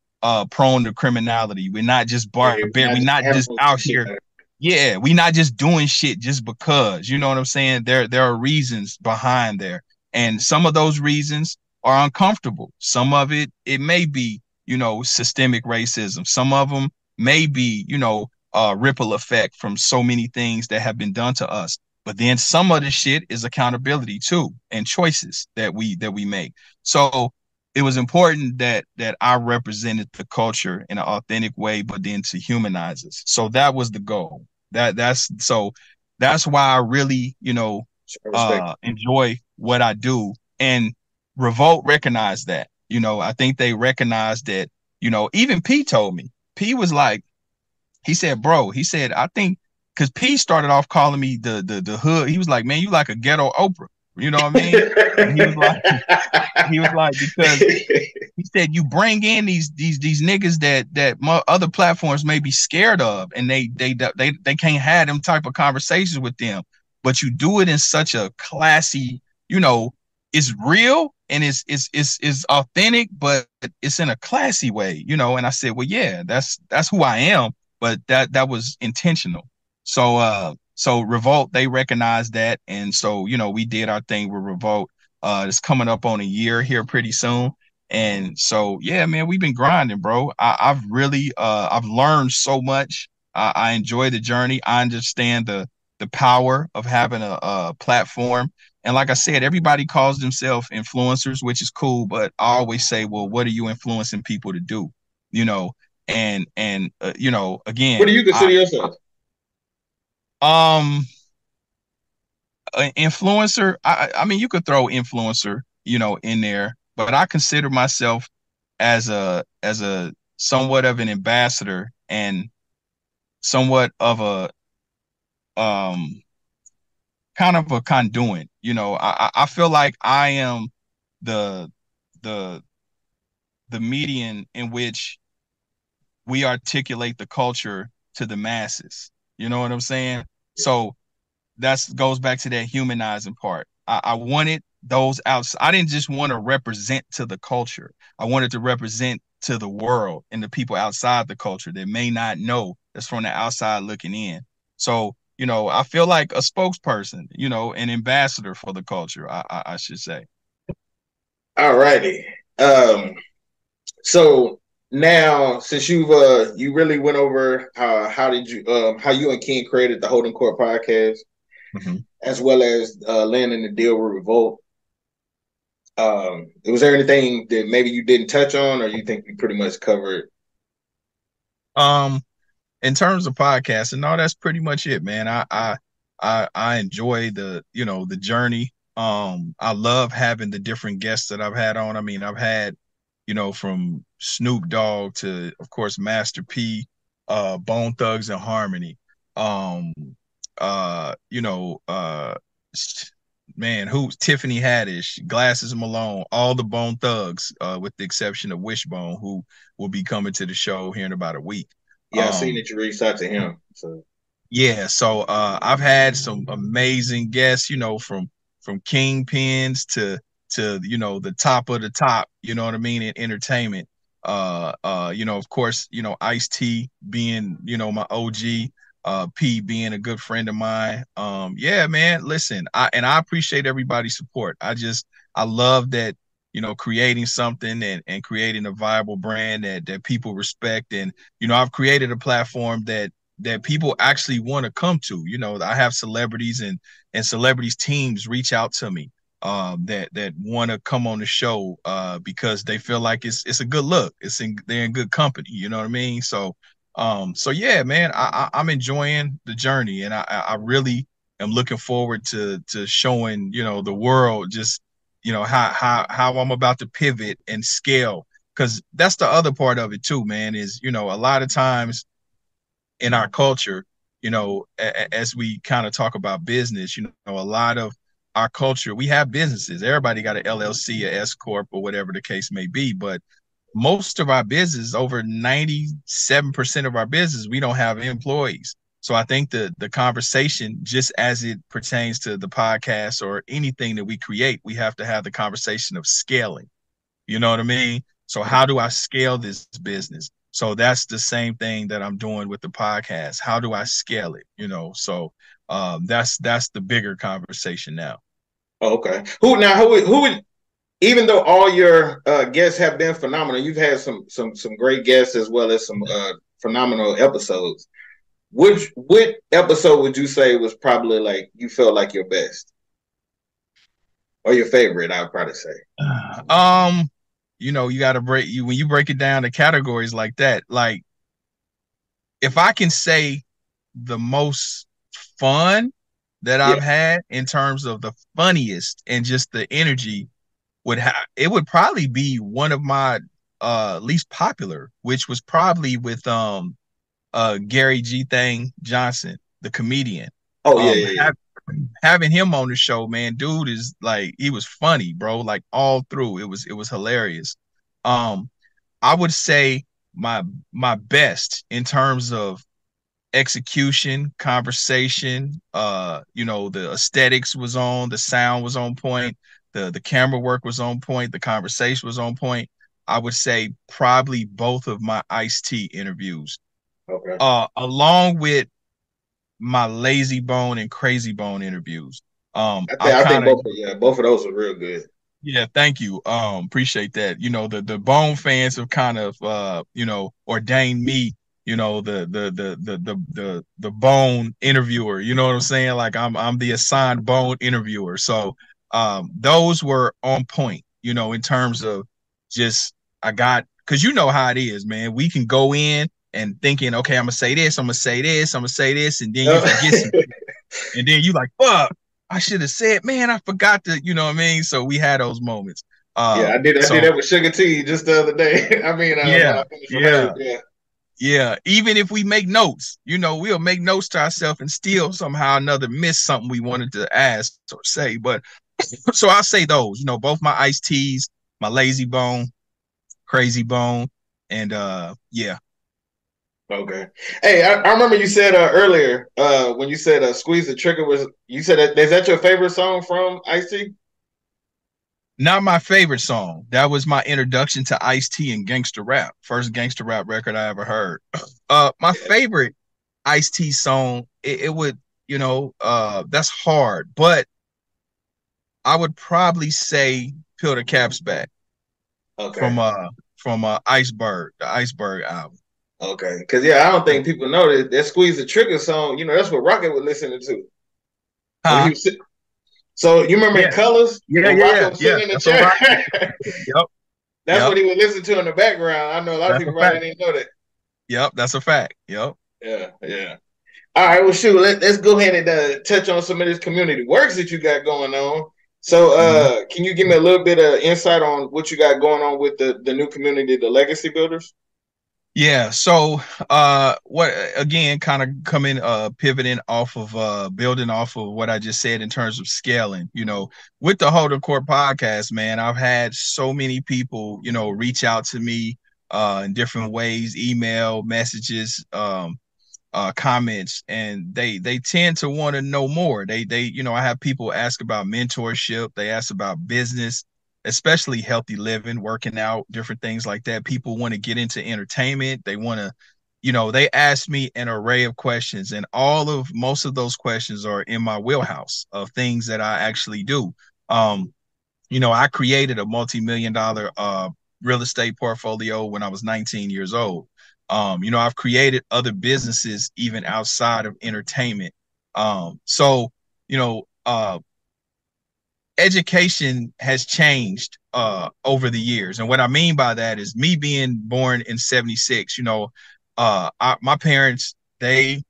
prone to criminality. We're not just we're not just out here. Yeah, we're not just doing shit just because, you know what I'm saying? There are reasons behind there. And some of those reasons are uncomfortable. Some of it may be, you know, systemic racism. Some of them may be, you know, ripple effect from so many things that have been done to us. But then some of the shit is accountability too, and choices that we make. So it was important that I represented the culture in an authentic way, but then to humanize us. So that was the goal. That's why I really, you know, enjoy what I do. And Revolt recognized that. You know, I think they recognized that, you know, even P told me. P was like, he said, bro, he said, I think, because P started off calling me the hood. He was like, man, you like a ghetto Oprah. You know what I mean? And he was like, because he said you bring in these niggas that other platforms may be scared of, and they can't have them type of conversations with them, but you do it in such a classy, it's real and it's authentic, but it's in a classy way, And I said, well, yeah, that's who I am, but that was intentional. So Revolt, they recognized that, and so we did our thing with Revolt. It's coming up on a year here pretty soon, and so yeah, man, we've been grinding, bro. I've really I've learned so much. I enjoy the journey. I understand the power of having a platform. And like I said, everybody calls themselves influencers, which is cool. But I always say, well, what are you influencing people to do? And again, what do you consider yourself? Influencer. I mean, you could throw influencer, in there, but I consider myself as a somewhat of an ambassador and somewhat of a kind of a conduit. I feel like I am the the median in which we articulate the culture to the masses. You know what I'm saying? So that goes back to that humanizing part. I wanted those outside. I didn't just want to represent to the culture. I wanted to represent to the world and the people outside the culture that may not know, that's from the outside looking in. So, I feel like a spokesperson, an ambassador for the culture, I should say. All righty. So now, since you really went over how you and Ken created the Holdin Court podcast, as well as landing the deal with Revolt, was there anything that maybe you didn't touch on, or you think we pretty much covered? In terms of podcasting, no, that's pretty much it, man. I enjoy the the journey. I love having the different guests that I've had on. I mean, I've had from Snoop Dogg to, of course, Master P, Bone Thugs and Harmony. Man, who's Tiffany Haddish, Glasses Malone, all the Bone Thugs, with the exception of Wishbone, who will be coming to the show here in about a week. Yeah, I've seen that you reached out to him. So yeah, so I've had some amazing guests, from kingpins to the top of the top, you know what I mean, in entertainment. Of course, Ice-T being, my OG, P being a good friend of mine. Yeah, man, listen, I appreciate everybody's support. I love that, creating something and creating a viable brand that people respect. And, I've created a platform that people actually want to come to. I have celebrities and celebrities teams reach out to me that want to come on the show because they feel like it's a good look. They're in good company. You know what I mean? So yeah, man, I'm enjoying the journey, and I really am looking forward to showing the world just how I'm about to pivot and scale, because that's the other part of it too, man. Is a lot of times in our culture, as we kind of talk about business, a lot of our culture, we have businesses. Everybody got an LLC, a S corp, or whatever the case may be, but most of our business, over 97% of our business, we don't have employees. So I think the conversation, just as it pertains to the podcast or anything that we create, we have to have the conversation of scaling. You know what I mean? So how do I scale this business? So that's the same thing that I'm doing with the podcast. How do I scale it? So that's the bigger conversation now. Okay. Who would, even though all your guests have been phenomenal, you've had some great guests as well as some phenomenal episodes. What episode would you say was probably like you felt like your best or your favorite? I would probably say. You got to when you break it down to categories like that. Like, if I can say the most fun that I've had in terms of the funniest and just the energy, it would probably be one of my least popular, which was probably with Gary G. Thang Johnson, the comedian. Oh yeah. Having him on the show, man, dude is like, he was funny, bro, like all through. It was hilarious. I would say my best in terms of execution, conversation, the aesthetics was on, the sound was on point, the camera work was on point, the conversation was on point. I would say probably both of my Ice-T interviews. Okay. Along with my Lazy Bone and Crazy Bone interviews. I think both of those are real good. Yeah, thank you. Appreciate that. The Bone fans have kind of ordained me, the Bone interviewer. You know what I'm saying? Like I'm the assigned Bone interviewer. So those were on point, in terms of just because you know how it is, man. We can go in and thinking, okay, I'm gonna say this, I'm gonna say this, I'm gonna say this, and then you forget some, and then you like, fuck. I should have said, man, I forgot to, you know what I mean? So we had those moments. I did that with Sugar T just the other day. I mean, when I finished with her, yeah. Even if we make notes, we'll make notes to ourselves and still somehow or another miss something we wanted to ask or say. But so I'll say those, both my Ice-T's, my Lazy Bone, Crazy Bone, and yeah. Okay. Hey, I remember you said earlier when you said "Squeeze the Trigger" you said is that your favorite song from Ice-T? Not my favorite song. That was my introduction to Ice-T and gangster rap. First gangster rap record I ever heard. My favorite Ice-T song, it would, that's hard, but I would probably say "Peel the Caps Back." Okay. From Iceberg, the Iceberg album. Okay, because I don't think people know that "Squeeze the Trigger" song. That's what Rocket was listening to. Huh? So you remember in Colors? Yeah. In the chair. Yep. That's what he would listen to in the background. I know a lot of people probably didn't know that. Yep, that's a fact. Yep. Yeah. All right, well, shoot, let's go ahead and touch on some of this community works that you got going on. So, can you give me a little bit of insight on what you got going on with the new community, the Legacy Builders? Yeah. So, what again, kind of pivoting off of building off of what I just said in terms of scaling, with the Holdin Court podcast, man, I've had so many people, reach out to me in different ways, email, messages, comments, and they tend to want to know more. They I have people ask about mentorship, they ask about business, especially healthy living, working out, different things like that. People want to get into entertainment. They want to, they ask me an array of questions, and most of those questions are in my wheelhouse of things that I actually do. I created a multi-million-dollar real estate portfolio when I was 19 years old. I've created other businesses even outside of entertainment. Education has changed over the years. And what I mean by that is me being born in 76, my parents, they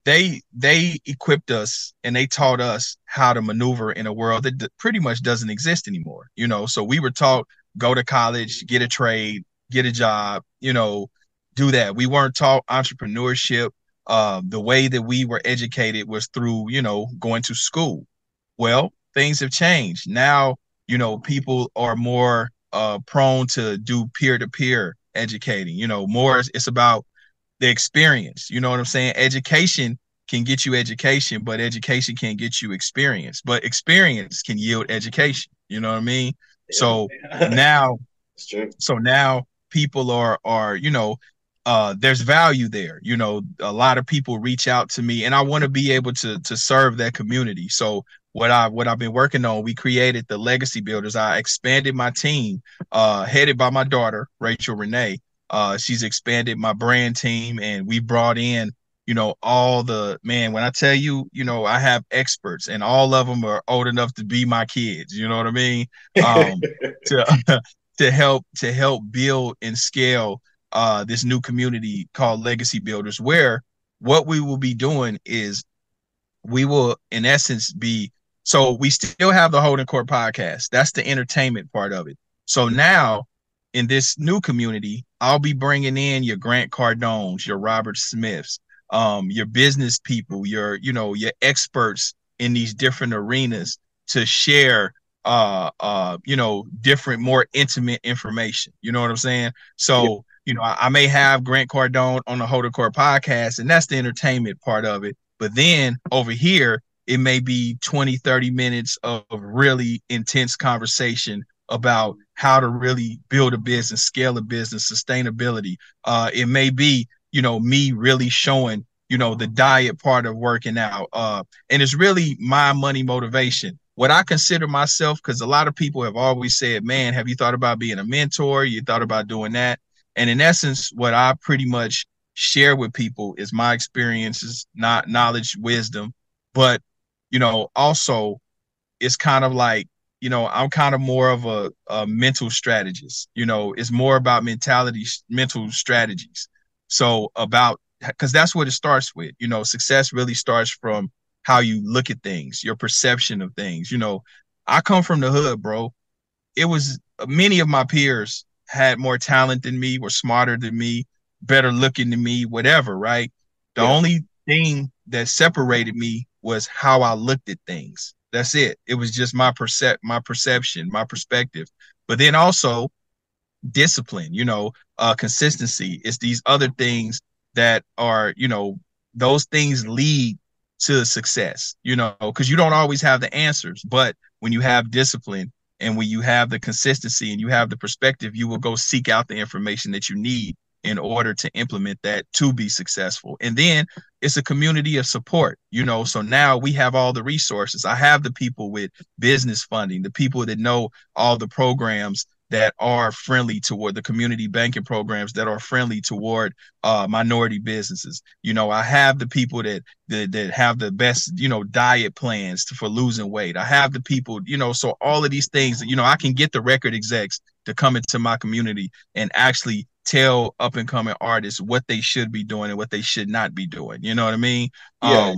equipped us and they taught us how to maneuver in a world that pretty much doesn't exist anymore. So we were taught, go to college, get a trade, get a job, do that. We weren't taught entrepreneurship. The way that we were educated was through, going to school. Well, things have changed. Now, people are more prone to do peer-to-peer educating. More it's about the experience. You know what I'm saying? Education can get you education, but education can't get you experience. But experience can yield education. You know what I mean? Yeah. So now people are there's value there. A lot of people reach out to me, and I want to be able to serve that community. So what I've been working on, we created the Legacy Builders. I expanded my team, headed by my daughter, Rachel Renee. She's expanded my brand team, and we brought in, all when I tell you, I have experts, and all of them are old enough to be my kids. You know what I mean? To help build and scale this new community called Legacy Builders, where what we will be doing is we will, in essence, so we still have the Holdin Court podcast. That's the entertainment part of it. So now in this new community, I'll be bringing in your Grant Cardones, your Robert Smiths, your business people, your experts in these different arenas to share different, more intimate information. You know what I'm saying? So, I may have Grant Cardone on the Holdin Court podcast, and that's the entertainment part of it. But then over here, it may be 20, 30 minutes of really intense conversation about how to really build a business, scale a business, sustainability. It may be, me really showing, the diet part of working out. And it's really my money motivation. What I consider myself, because a lot of people have always said, man, have you thought about being a mentor? You thought about doing that? And in essence, what I pretty much share with people is my experiences, not knowledge, wisdom, but also it's kind of like, I'm kind of more of a mental strategist. It's more about mental strategies. So because that's what it starts with. Success really starts from how you look at things, your perception of things. I come from the hood, bro. It was many of my peers had more talent than me, were smarter than me, better looking than me, whatever, right? The only thing that separated me was how I looked at things. That's it. It was just my perception, my perspective. But then also discipline, consistency. It's these other things that are, those things lead to success, because you don't always have the answers. But when you have discipline and when you have the consistency and you have the perspective, you will go seek out the information that you need in order to implement that to be successful. And then it's a community of support, so now we have all the resources. I have the people with business funding, the people that know all the programs that are friendly toward the community banking programs that are friendly toward minority businesses. I have the people that have the best, diet plans for losing weight. I have the people, so all of these things, I can get the record execs to come into my community and actually tell up and coming artists what they should be doing and what they should not be doing. You know what I mean? Yeah.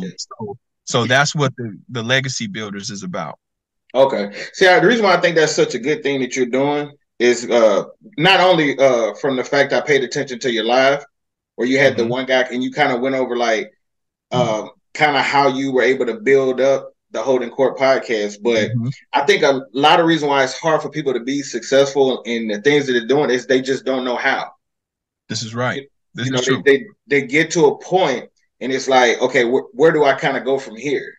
So that's what the legacy builders is about. Okay. See, the reason why I think that's such a good thing that you're doing is not only from the fact I paid attention to your live where you had the one guy and you kind of went over like kind of how you were able to build up the Holdin Court podcast, but I think a lot of reason why it's hard for people to be successful in the things that they're doing is they just don't know how. This is right. This is true. They get to a point and it's like, okay, where do I kind of go from here?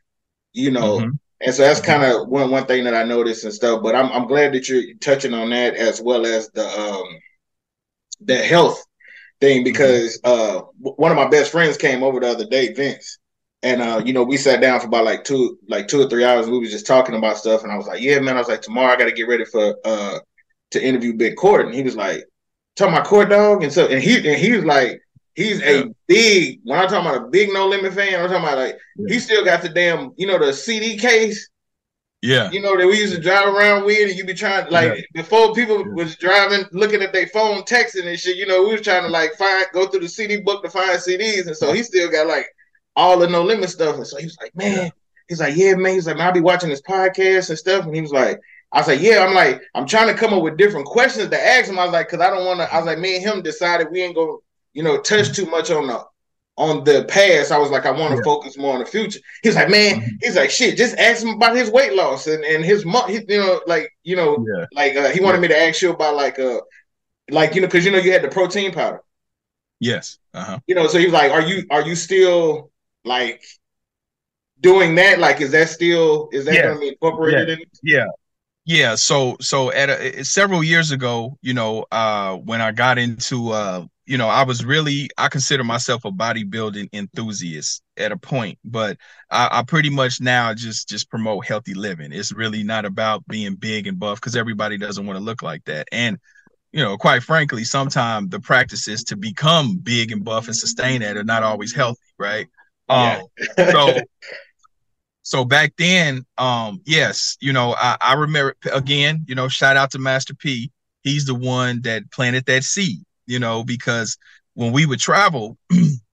And so that's kind of one thing that I noticed and stuff. But I'm glad that you're touching on that as well as the health thing, because one of my best friends came over the other day, Vince, and we sat down for about like 2 or 3 hours. And we was just talking about stuff, and I was like, yeah, man. I was like, tomorrow I got to get ready for to interview Big Court, and he was like, talking about Court Dog, and so he was like. He's a big, when I'm talking about a big No Limit fan, I'm talking about like, he still got the damn, the CD case. Yeah. That we used to drive around with, and you be trying, like, before people was driving, looking at their phone, texting and shit, we was trying to, like, go through the CD book to find CDs, and so he still got, like, all the No Limit stuff, and so he was like, man, he's like, yeah, man, he's like, man, I'll be watching this podcast and stuff, and he was like, I was like, yeah, I'm trying to come up with different questions to ask him. I was like, because I don't want to, I was like, me and him decided we ain't going to, touch too much on the past. I was like, I want to focus more on the future. He's like, man, he's like, shit, just ask him about his weight loss and his he wanted me to ask you about because you had the protein powder. Yes. So he was like, are you still like doing that? Like, is that going to be incorporated in? Yeah. So at several years ago, when I got into I consider myself a bodybuilding enthusiast at a point, but I pretty much now just promote healthy living. It's really not about being big and buff, because everybody doesn't want to look like that. And, quite frankly, sometimes the practices to become big and buff and sustain that are not always healthy. Right. So back then, yes, I remember, again, shout out to Master P. He's the one that planted that seed. Because when we would travel,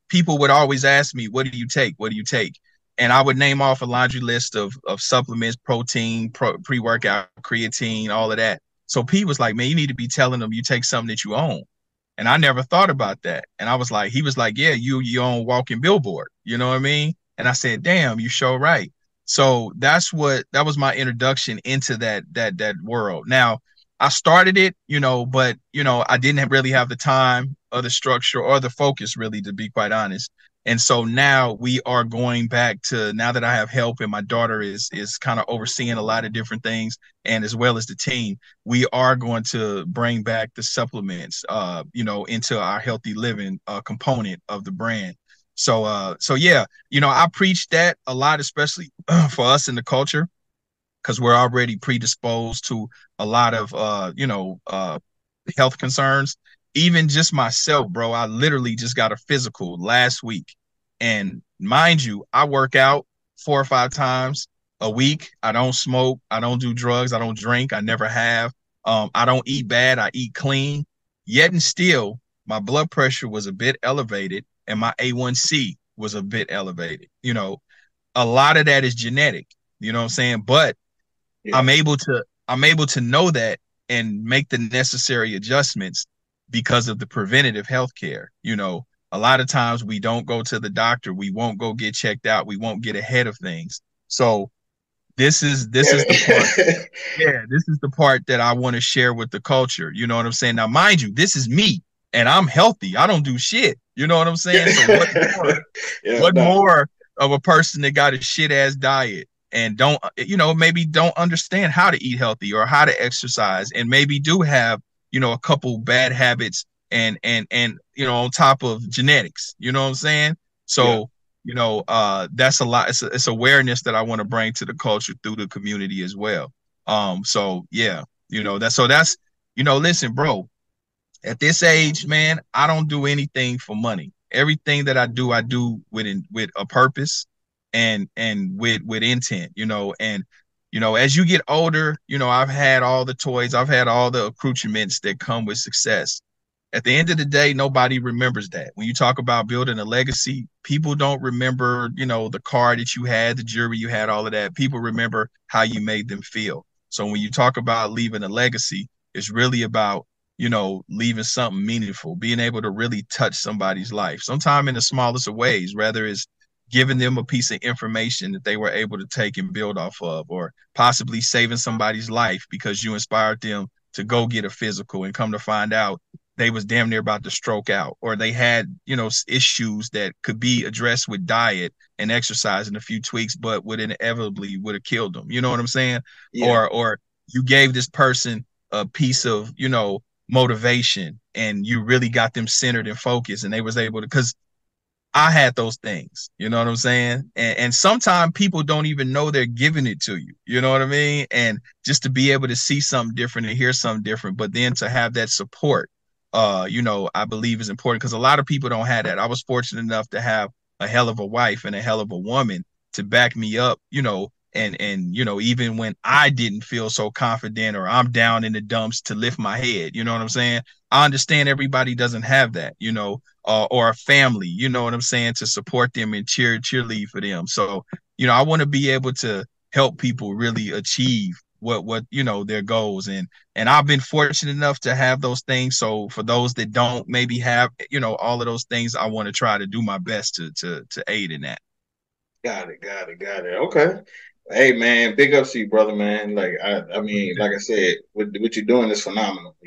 people would always ask me, what do you take? What do you take? And I would name off a laundry list of supplements, protein, pre-workout, creatine, all of that. So P was like, man, you need to be telling them you take something that you own. And I never thought about that. And he was like, yeah, you own walking billboard. You know what I mean? And I said, damn, you sure right. So that was my introduction into that world. Now I started it, but I didn't really have the time or the structure or the focus, really, to be quite honest. And so now we are going back to, now that I have help and my daughter is kind of overseeing a lot of different things, and as well as the team, we are going to bring back the supplements, into our healthy living component of the brand. So yeah, I preach that a lot, especially for us in the culture, because we're already predisposed to a lot of health concerns. Even just myself, bro, I literally just got a physical last week. And mind you, I work out 4 or 5 times a week. I don't smoke, I don't do drugs, I don't drink, I never have. I don't eat bad, I eat clean. Yet and still, my blood pressure was a bit elevated and my A1C was a bit elevated. A lot of that is genetic, you know what I'm saying? But Yeah. I'm able to know that and make the necessary adjustments because of the preventative health care. A lot of times we don't go to the doctor, we won't go get checked out, we won't get ahead of things. So this is the part. Yeah, this is the part that I want to share with the culture. You know what I'm saying? Now, mind you, this is me and I'm healthy. I don't do shit. You know what I'm saying? So what more of a person that got a shit ass diet and maybe don't understand how to eat healthy or how to exercise, and maybe do have, a couple bad habits and on top of genetics, you know what I'm saying? So, that's a lot. It's awareness that I want to bring to the culture through the community as well. So yeah, listen, bro, at this age, man, I don't do anything for money. Everything that I do with a purpose and with intent, and as you get older, I've had all the toys, I've had all the accoutrements that come with success. At the end of the day, nobody remembers that. When you talk about building a legacy, people don't remember, the car that you had, the jewelry you had, all of that. People remember how you made them feel. So when you talk about leaving a legacy, it's really about, leaving something meaningful, being able to really touch somebody's life, sometime in the smallest of ways, whether it's giving them a piece of information that they were able to take and build off of, or possibly saving somebody's life because you inspired them to go get a physical and come to find out they was damn near about to stroke out, or they had, issues that could be addressed with diet and exercise and a few tweaks, but would inevitably would have killed them. You know what I'm saying? Yeah. Or you gave this person a piece of, motivation, and you really got them centered and focused, and they was able to, because I had those things, you know what I'm saying? And sometimes people don't even know they're giving it to you. You know what I mean? And just to be able to see something different and hear something different, but then to have that support, I believe is important, because a lot of people don't have that. I was fortunate enough to have a hell of a wife and a hell of a woman to back me up, and even when I didn't feel so confident or I'm down in the dumps, to lift my head. You know what I'm saying? I understand everybody doesn't have that, or a family, you know what I'm saying, to support them and cheerlead for them. So, I want to be able to help people really achieve what their goals, and I've been fortunate enough to have those things. So for those that don't maybe have, all of those things, I want to try to do my best to aid in that. Got it. Okay. Hey man, big ups to you, brother, man. Like I mean, like I said, what you're doing is phenomenal,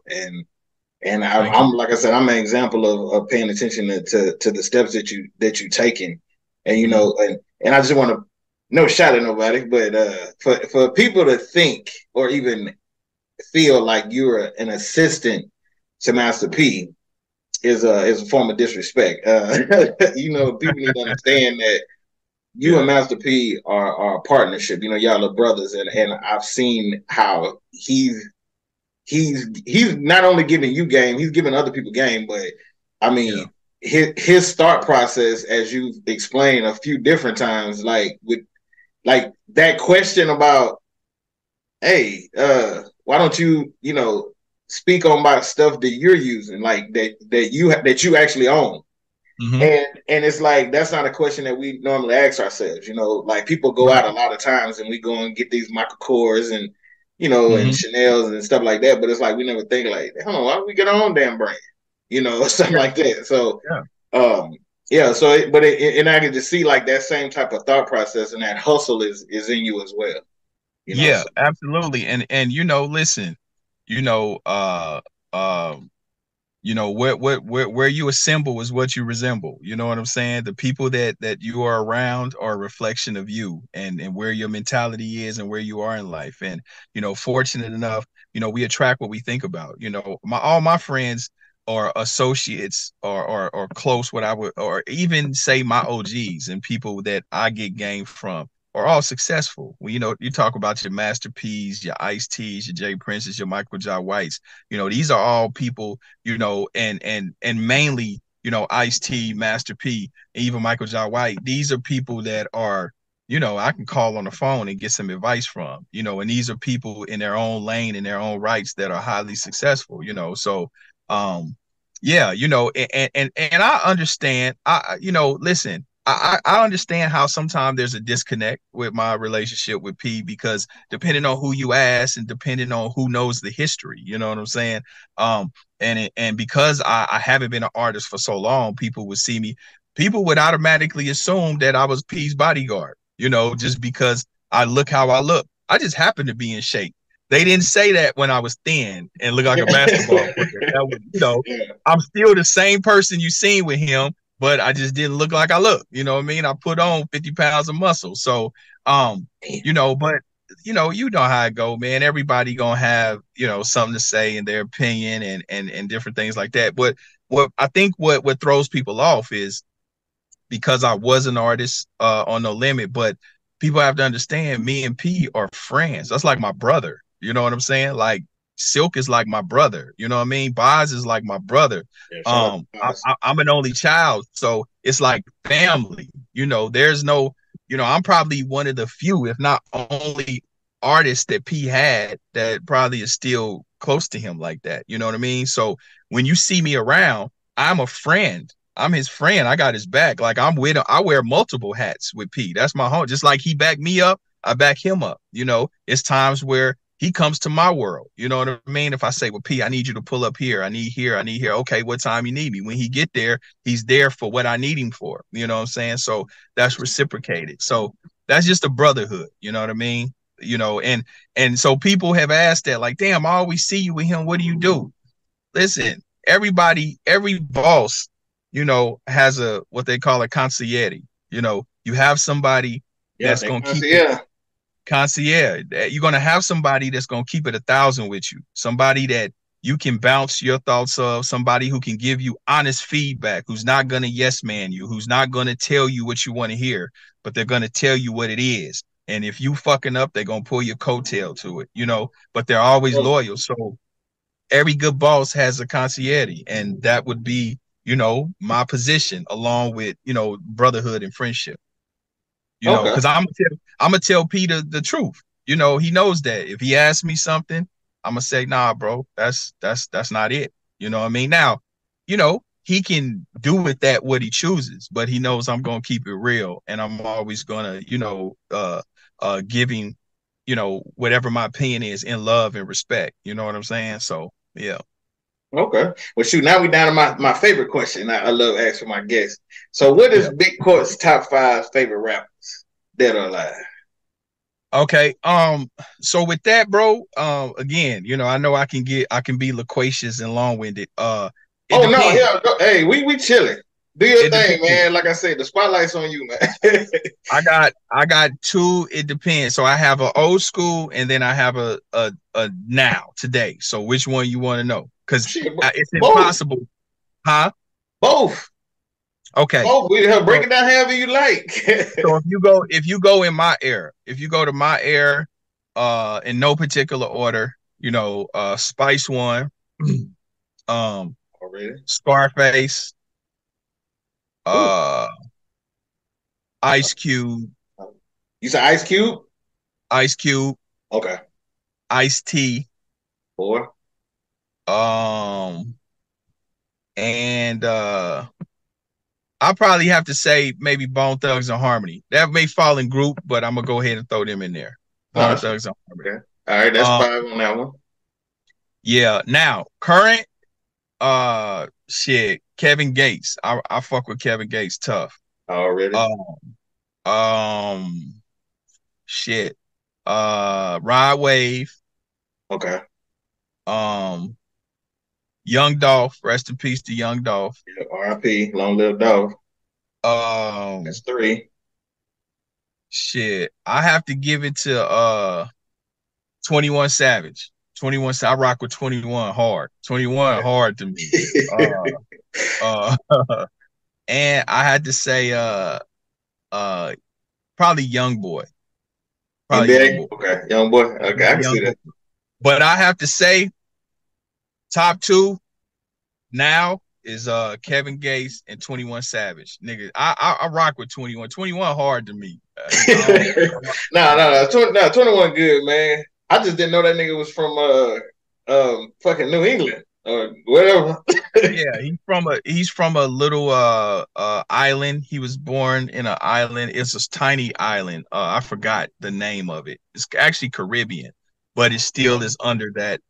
and I'm like I said, I'm an example of paying attention to the steps that you taking, and and I just want to, no shot at nobody, but for people to think or even feel like you're an assistant to Master P is a form of disrespect. People need to understand that you and Master P are a partnership. Y'all are brothers, and I've seen how he's not only giving you game, he's giving other people game. But I mean, his start process, as you've explained a few different times, like that question about, hey, why don't you speak on my stuff that you're using, like that you actually own. Mm-hmm. And it's like, that's not a question that we normally ask ourselves. Like people go out a lot of times and we go and get these Michael Kors and and Chanel's and stuff like that, but it's like we never think like, why don't we get our own damn brand, something like that. So Yeah, so and I can just see like that same type of thought process and that hustle is in you as well. You know, Yeah, so, absolutely. And listen, you know, where you assemble is what you resemble. You know what I'm saying? The people that you are around are a reflection of you and where your mentality is and where you are in life. And fortunate enough, we attract what we think about. All my friends or associates or close what I would, or even say my OGs and people that I get game from are all successful. Well, you talk about your Master P's, your Ice T's, your Jay Prince's, your Michael J. Whites. These are all people, and mainly, Ice T, Master P, even Michael J. White. These are people that are, I can call on the phone and get some advice from, and these are people in their own lane, in their own rights, that are highly successful, so yeah, and I understand. Listen, I understand how sometimes there's a disconnect with my relationship with P, because depending on who you ask and depending on who knows the history, you know what I'm saying? And because I haven't been an artist for so long, people would automatically assume that I was P's bodyguard, just because I look how I look. I just happen to be in shape. They didn't say that when I was thin and look like a basketball player. That was, I'm still the same person you seen with him, but I just didn't look like I look. You know what I mean? I put on 50 pounds of muscle. So, but you know how it go, man. Everybody gonna have, something to say in their opinion and different things like that. But what I think what throws people off is, because I was an artist on No Limit, but people have to understand, me and P are friends. That's like my brother. You know what I'm saying? Like, Silk is like my brother. You know what I mean? Boz is like my brother. Yeah, I'm an only child, so it's like family. There's no, I'm probably one of the few, if not only, artists that P had that probably is still close to him like that. You know what I mean? So when you see me around, I'm a friend. I'm his friend. I got his back. Like, I'm with him. I wear multiple hats with P. That's my home. Just like he backed me up, I back him up. It's times where he comes to my world. You know what I mean? If I say, well, P, I need you to pull up here. I need here. I need here. Okay, what time you need me? When he get there, he's there for what I need him for. You know what I'm saying? So that's reciprocated. So that's just a brotherhood. You know what I mean? And so people have asked that, like, damn, I always see you with him. What do you do? Listen, every boss, has a what they call a concierge. You have somebody that's gonna keep it concierge. You're gonna have somebody that's gonna keep it 1,000 with you. Somebody that you can bounce your thoughts of. Somebody who can give you honest feedback. Who's not gonna yes man you. Who's not gonna tell you what you want to hear, but they're gonna tell you what it is. And if you fucking up, they're gonna pull your coattail to it. But they're always loyal. So every good boss has a concierge, and that would be, my position, along with, brotherhood and friendship. Because I'm gonna tell Peter the truth. He knows that if he asks me something, I'm gonna say, nah, bro, that's not it. You know what I mean? Now, he can do with that what he chooses, but he knows I'm gonna keep it real, and I'm always gonna, give him, whatever my opinion is, in love and respect. You know what I'm saying? So yeah. Okay. Well, shoot, now we down to my favorite question. I love asking my guests. So what is Big Court's top 5 favorite rappers dead or alive? Okay. So with that, bro, again, I know I can be loquacious and long-winded. No, yeah, hey, we chilling. Do your thing, depends. Man. Like I said, the spotlight's on you, man. I got 2. It depends. So I have an old school, and then I have a now, today. So which one you want to know? Because it's impossible. Huh? Both. Okay. Both. We break it down however you like. So if you go in my era, if you go to my era, in no particular order, Spice One, Scarface, Ice Cube. You said Ice Cube? Ice Cube. Okay. Ice T. 4. And I'll probably have to say maybe Bone Thugs and Harmony. That may fall in group, but I'm gonna go ahead and throw them in there. Bone Thugs and Harmony. Okay. All right, that's 5 on that one. Yeah. Now, current, Kevin Gates. I fuck with Kevin Gates tough. Already. Um, shit. Rod Wave. Okay. Young Dolph. Rest in peace to Young Dolph. Yeah, R.I.P. Long live Dolph. Um, That's 3. shit. I have to give it to 21 Savage. 21. I rock with 21 hard. 21 hard to me. Uh, and I had to say probably Young Boy. Probably Young NBA? Boy. Okay. Young boy. Okay, I can Young see that. Boy. But I have to say top 2 now is Kevin Gates and 21 Savage. Nigga, I rock with 21. 21 hard to me. No. 21 good, man. I just didn't know that nigga was from fucking New England or whatever. Yeah, he's from a little island. He was born in an island. It's a tiny island. I forgot the name of it. It's actually Caribbean, but it still is under that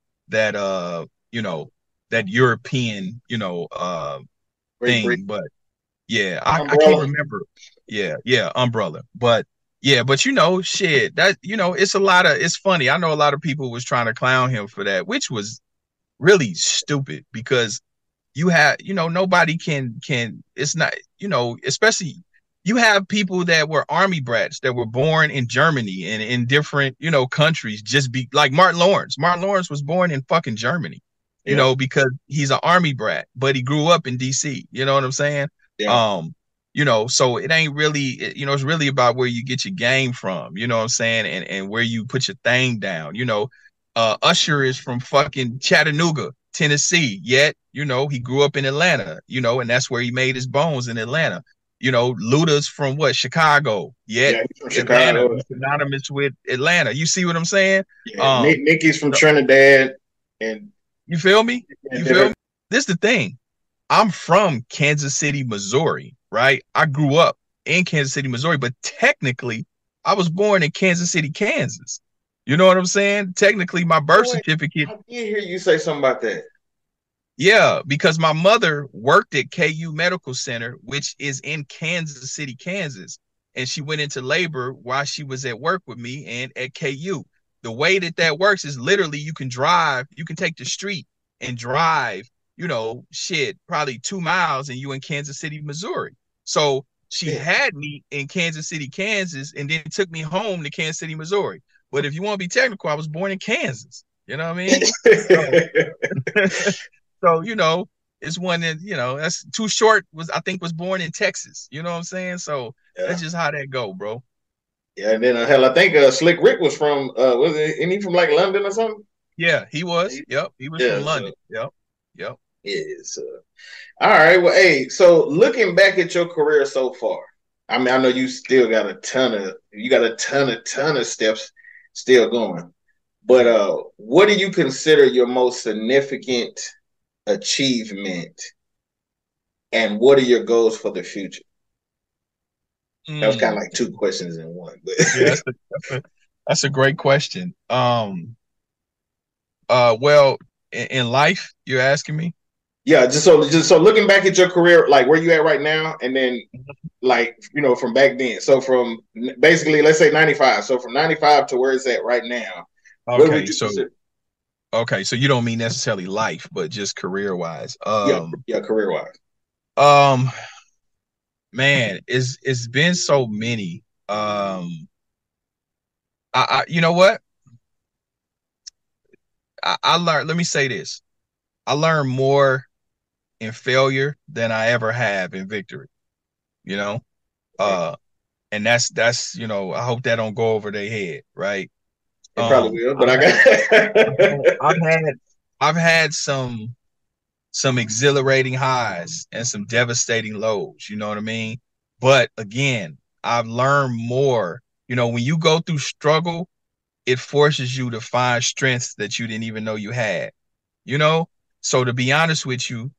you know, that European, thing. But yeah, I can't remember. Yeah, umbrella. But yeah, but shit, that it's funny. I know a lot of people was trying to clown him for that, which was really stupid because nobody can it's not, especially you have people that were army brats that were born in Germany and in different, countries, just be like Martin Lawrence. Martin Lawrence was born in fucking Germany, because he's an army brat, but he grew up in DC. You know what I'm saying? Yeah. So it ain't really, it's really about where you get your game from, you know what I'm saying? And where you put your thing down, Usher is from fucking Chattanooga, Tennessee, yet, he grew up in Atlanta, and that's where he made his bones, in Atlanta. Luda's from what? Chicago, yet he's from Atlanta Chicago. is synonymous with Atlanta. You see what I'm saying? Yeah, Nicki's from Trinidad, and you feel me? You feel me? This is the thing. I'm from Kansas City, Missouri, right? I grew up in Kansas City, Missouri, but technically I was born in Kansas City, Kansas. You know what I'm saying? Technically, my birth certificate. I did hear you say something about that. Yeah, because my mother worked at KU Medical Center, which is in Kansas City, Kansas. And she went into labor while she was at work with me and at KU. The way that works is literally you can take the street and drive, probably 2 miles and you in Kansas City, Missouri. So she had me in Kansas City, Kansas, and then took me home to Kansas City, Missouri. But if you want to be technical, I was born in Kansas. You know what I mean? So, it's one that, that's Too Short I think was born in Texas. You know what I'm saying? So that's just how that go, bro. Yeah, and then hell, I think Slick Rick was from isn't he from like London or something? Yeah, he was. Yep, he was from London. Yep. Yeah. So, all right. Well, hey, so looking back at your career so far, I mean, I know you still got a ton of steps still going, but what do you consider your most significant achievement, and what are your goals for the future? That was kind of like 2 questions in one. But yeah, that's a great question. Well, in life, you're asking me? Yeah, just so looking back at your career, like where you at right now, and then like from back then. So from basically, let's say 95. So from 95 to where it's at right now. Okay, so you don't mean necessarily life, but just career wise. Yeah, career wise. Man, it's been so many. You know what? I learned. Let me say this: I learned more in failure than I ever have in victory. And that's I hope that don't go over their head, right? It probably will, but I've had some exhilarating highs and some devastating lows, you know what I mean? But again, I've learned more. When you go through struggle, it forces you to find strengths that you didn't even know you had. So to be honest with you,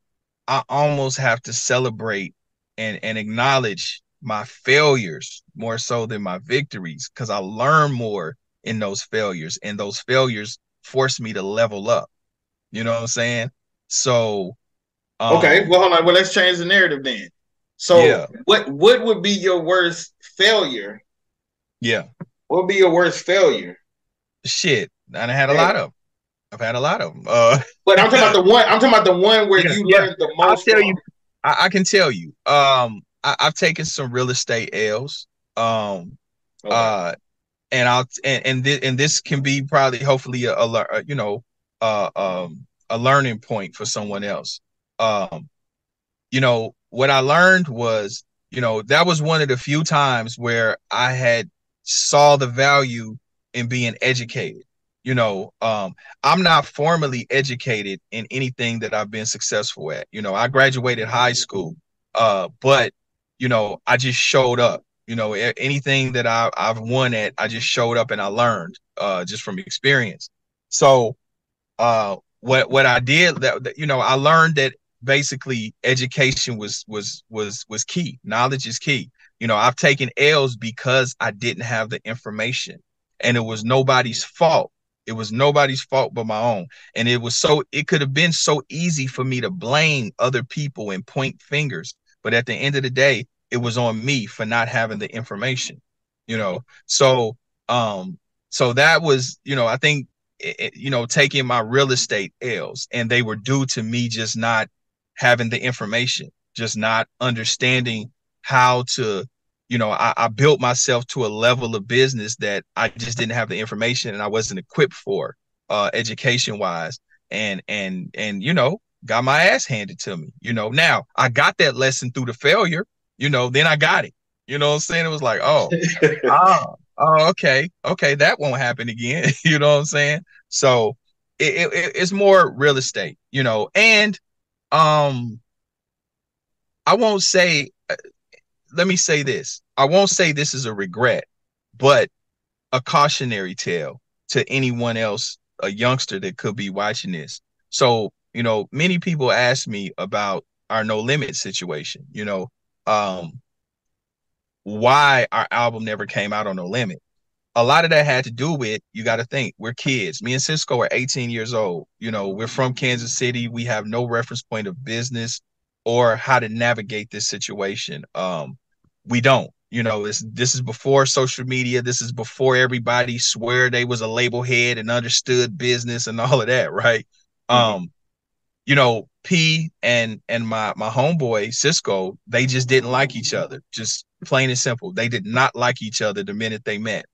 I almost have to celebrate and acknowledge my failures more so than my victories, because I learn more in those failures, and those failures force me to level up. You know what I'm saying? So Okay, well, hold on. Well, let's change the narrative then. So, Yeah. what would be your worst failure? Yeah. What would be your worst failure? Shit, and I had a Damn. lot of them. I've had a lot of them. But I'm talking about the one. I'm talking about the one where Yeah, you yeah. learned the I'll most tell from. you. I can tell you. I've taken some real estate L's. Okay. And this can be probably hopefully a learning point for someone else. What I learned was, that was one of the few times where I had saw the value in being educated. I'm not formally educated in anything that I've been successful at. I graduated high school, but I just showed up. Anything that I've won at, I just showed up and I learned just from experience. So what I did that I learned that basically education was key. Knowledge is key. I've taken L's because I didn't have the information, and it was nobody's fault. It was nobody's fault but my own. And it could have been so easy for me to blame other people and point fingers. But at the end of the day, it was on me for not having the information, So, so that was, I think, taking my real estate L's, and they were due to me just not having the information, just not understanding how to, I built myself to a level of business that I just didn't have the information and I wasn't equipped for, education wise, and got my ass handed to me. Now I got that lesson through the failure. Then I got it. You know what I'm saying? It was like, okay, that won't happen again. You know what I'm saying? So it's more real estate, and I won't say, let me say this. I won't say this is a regret, but a cautionary tale to anyone else, a youngster that could be watching this. So, many people ask me about our No Limit situation, why our album never came out on No Limit. A lot of that had to do with, you got to think, we're kids. Me and Cisco are 18 years old. We're from Kansas City. We have no reference point of business or how to navigate this situation. We don't. This is before social media. This is before everybody swear they was a label head and understood business and all of that, right? Mm-hmm. P and my homeboy Cisco, they just didn't like each other. Just plain and simple. They did not like each other the minute they met.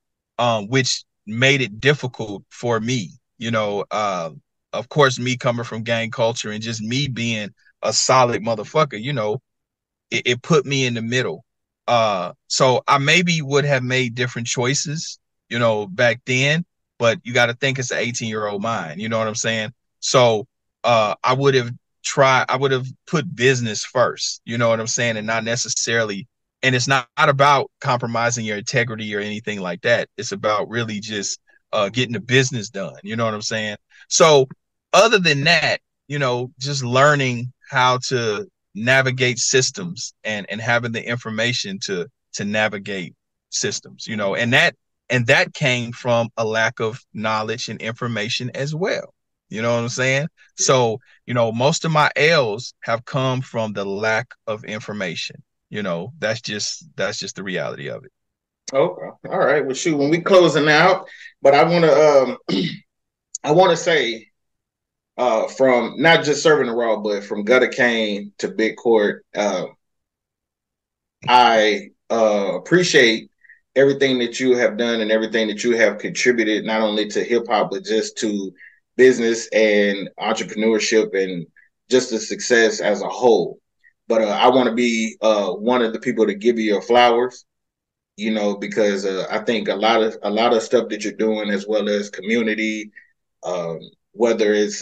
Which made it difficult for me, of course, me coming from gang culture and just me being a solid motherfucker, it put me in the middle. So I maybe would have made different choices, back then, but you got to think it's an 18-year-old mind, you know what I'm saying? So I would have put business first, you know what I'm saying? And not necessarily. And it's not about compromising your integrity or anything like that. It's about really just getting the business done. You know what I'm saying? So other than that, just learning how to navigate systems and having the information to navigate systems, and that came from a lack of knowledge and information as well. You know what I'm saying? So, most of my L's have come from the lack of information. That's just the reality of it. Okay. All right. Well, shoot, when we closing out, but I want to I want to say from not just Serving the Raw, but from Gutter Kane to Big Court, I appreciate everything that you have done and everything that you have contributed, not only to hip hop, but just to business and entrepreneurship and just the success as a whole. But I want to be one of the people to give you your flowers, because I think a lot of stuff that you're doing, as well as community, whether it's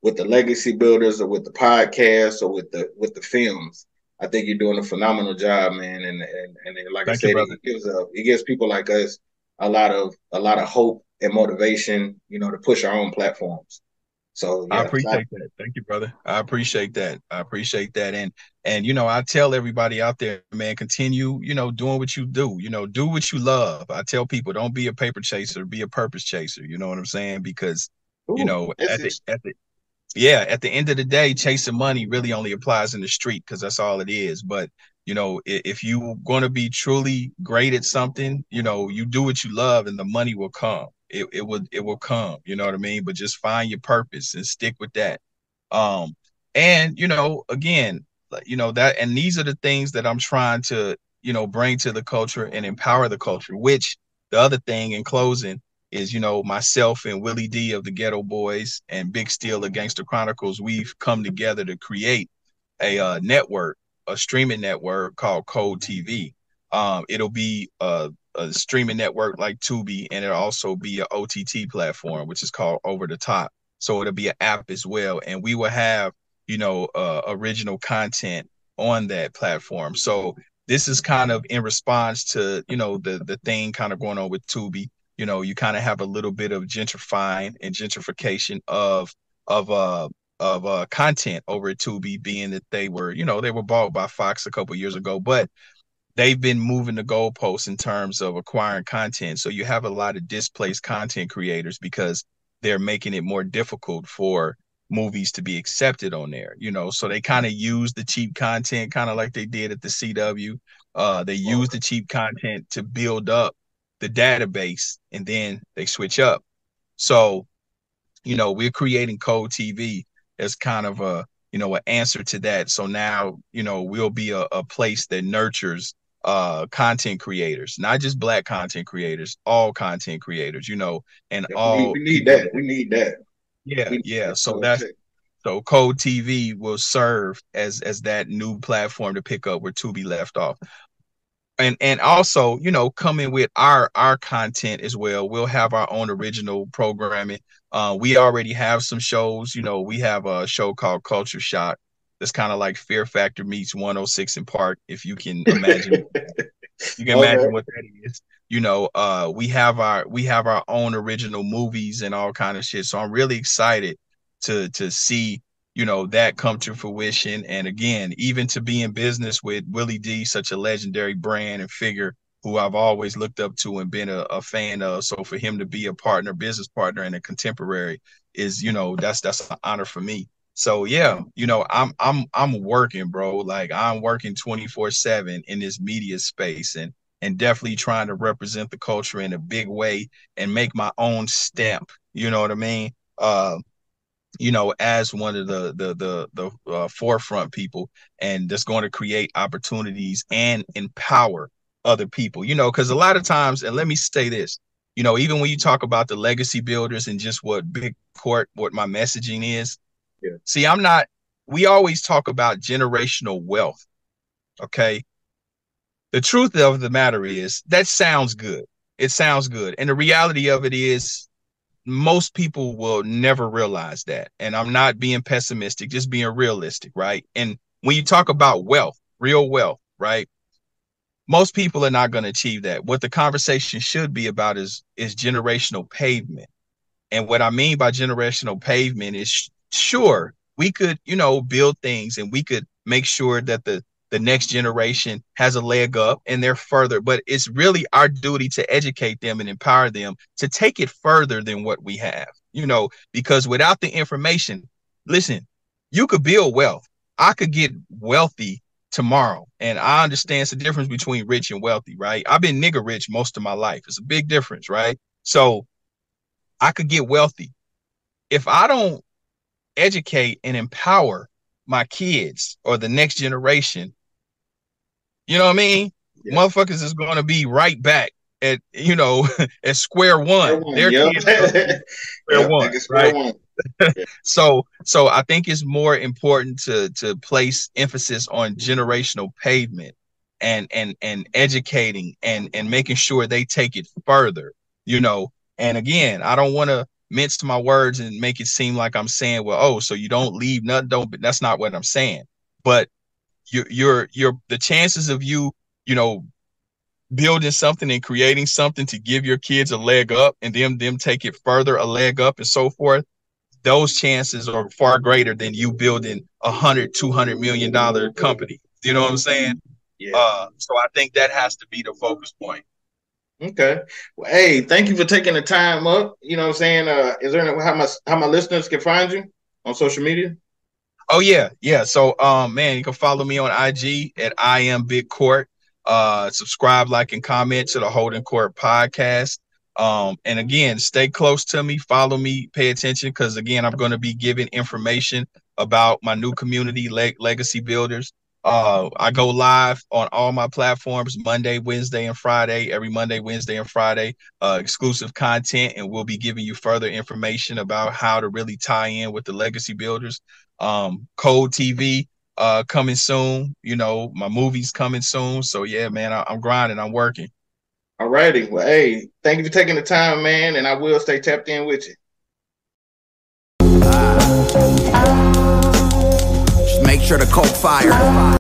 with the legacy builders or with the podcasts or with the films, I think you're doing a phenomenal job, man. And like Thank I said, you, it gives people like us a lot of hope and motivation, to push our own platforms. So yeah, I appreciate that. Thank you, brother. I appreciate that. And I tell everybody out there, man, continue, doing what you do. Do what you love. I tell people, don't be a paper chaser, be a purpose chaser. You know what I'm saying? Because Ooh, yeah, at the end of the day, chasing money really only applies in the street because that's all it is. But you know, if you're going to be truly great at something, you know, you do what you love, and the money will come. It will come. You know what I mean? But just find your purpose and stick with that. Um, and you know, again, you know that, and these are the things that I'm trying to, you know, bring to the culture and empower the culture. Which the other thing in closing is, you know, myself and Willie D of the Ghetto Boys and Big Steel of Gangster Chronicles, we've come together to create a network, a streaming network called Code TV. It'll be a streaming network like Tubi, and it'll also be an OTT platform, which is called Over the Top. So it'll be an app as well, and we will have, you know, original content on that platform. So this is kind of in response to, you know, the thing kind of going on with Tubi. You know, you kind of have a little bit of gentrifying and gentrification of content over at Tubi, being that they were, you know, they were bought by Fox a couple years ago, but they've been moving the goalposts in terms of acquiring content. So you have a lot of displaced content creators because they're making it more difficult for movies to be accepted on there, you know. So they kind of use the cheap content, kind of like they did at the CW. They use the cheap content to build up the database, and then they switch up. So, you know, we're creating Code TV as kind of a, you know, an answer to that. So now, you know, we'll be a place that nurtures content creators, not just Black content creators, all content creators, you know, and Yeah, all we need people. that. We need that. Yeah, We need yeah. that. So that's, so Code TV will serve as that new platform to pick up where Tubi left off. And also, you know, coming with our content as well. We'll have our own original programming. We already have some shows. You know, we have a show called Culture Shock. That's kind of like Fear Factor meets 106 in Park, if you can imagine. You can imagine what that is. You know, we have our own original movies and all kind of shit. So I'm really excited to see, you know, that come to fruition. And again, even to be in business with Willie D, such a legendary brand and figure who I've always looked up to and been a fan of. So for him to be a partner, business partner, and a contemporary is, you know, that's an honor for me. So yeah, you know, I'm working, bro. Like I'm working 24/7 in this media space, and definitely trying to represent the culture in a big way and make my own stamp. You know what I mean? You know, as one of the forefront people, and that's going to create opportunities and empower other people. You know, because a lot of times, and let me say this, you know, even when you talk about the legacy builders and just what big court, what my messaging is. Yeah. See, I'm not. We always talk about generational wealth. Okay. The truth of the matter is that sounds good. It sounds good, and the reality of it is most people will never realize that. And I'm not being pessimistic, just being realistic, right? And when you talk about wealth, real wealth, right? Most people are not going to achieve that. What the conversation should be about is generational pavement. And what I mean by generational pavement is, sure, we could, you know, build things and we could make sure that the next generation has a leg up and they're further, but it's really our duty to educate them and empower them to take it further than what we have, you know, because without the information, listen, you could build wealth. I could get wealthy tomorrow. And I understand it's the difference between rich and wealthy, right? I've been nigger rich most of my life. It's a big difference, right? So I could get wealthy. If I don't educate and empower my kids or the next generation, you know what I mean? Yeah. Motherfuckers is going to be right back at, you know, at square one. Their kids square one, right? One. Yeah. So I think it's more important to place emphasis on generational pavement and educating and making sure they take it further, you know. And again, I don't want to mince my words and make it seem like I'm saying, well, oh, so you don't leave nothing, don't. That's not what I'm saying. But you're the chances of you know, building something and creating something to give your kids a leg up and them take it further, a leg up and so forth, those chances are far greater than you building $100-200 million company. You know what I'm saying? Yeah. So I think that has to be the focus point. Okay. Well, hey, thank you for taking the time up. You know what I'm saying? Is there how my listeners can find you on social media? Oh yeah. So man, you can follow me on IG at I am Big Court. Subscribe, like, and comment to the Holdin Court podcast. And again, stay close to me, follow me, pay attention, because again, I'm going to be giving information about my new community, Legacy Builders. I go live on all my platforms Monday, Wednesday, and Friday, every Monday, Wednesday, and Friday, exclusive content, and we'll be giving you further information about how to really tie in with the Legacy Builders. Code TV coming soon. You know, my movie's coming soon. So yeah, man, I'm grinding, I'm working. All righty. Well, hey, thank you for taking the time, man, and I will stay tapped in with you. Just make sure to coke fire.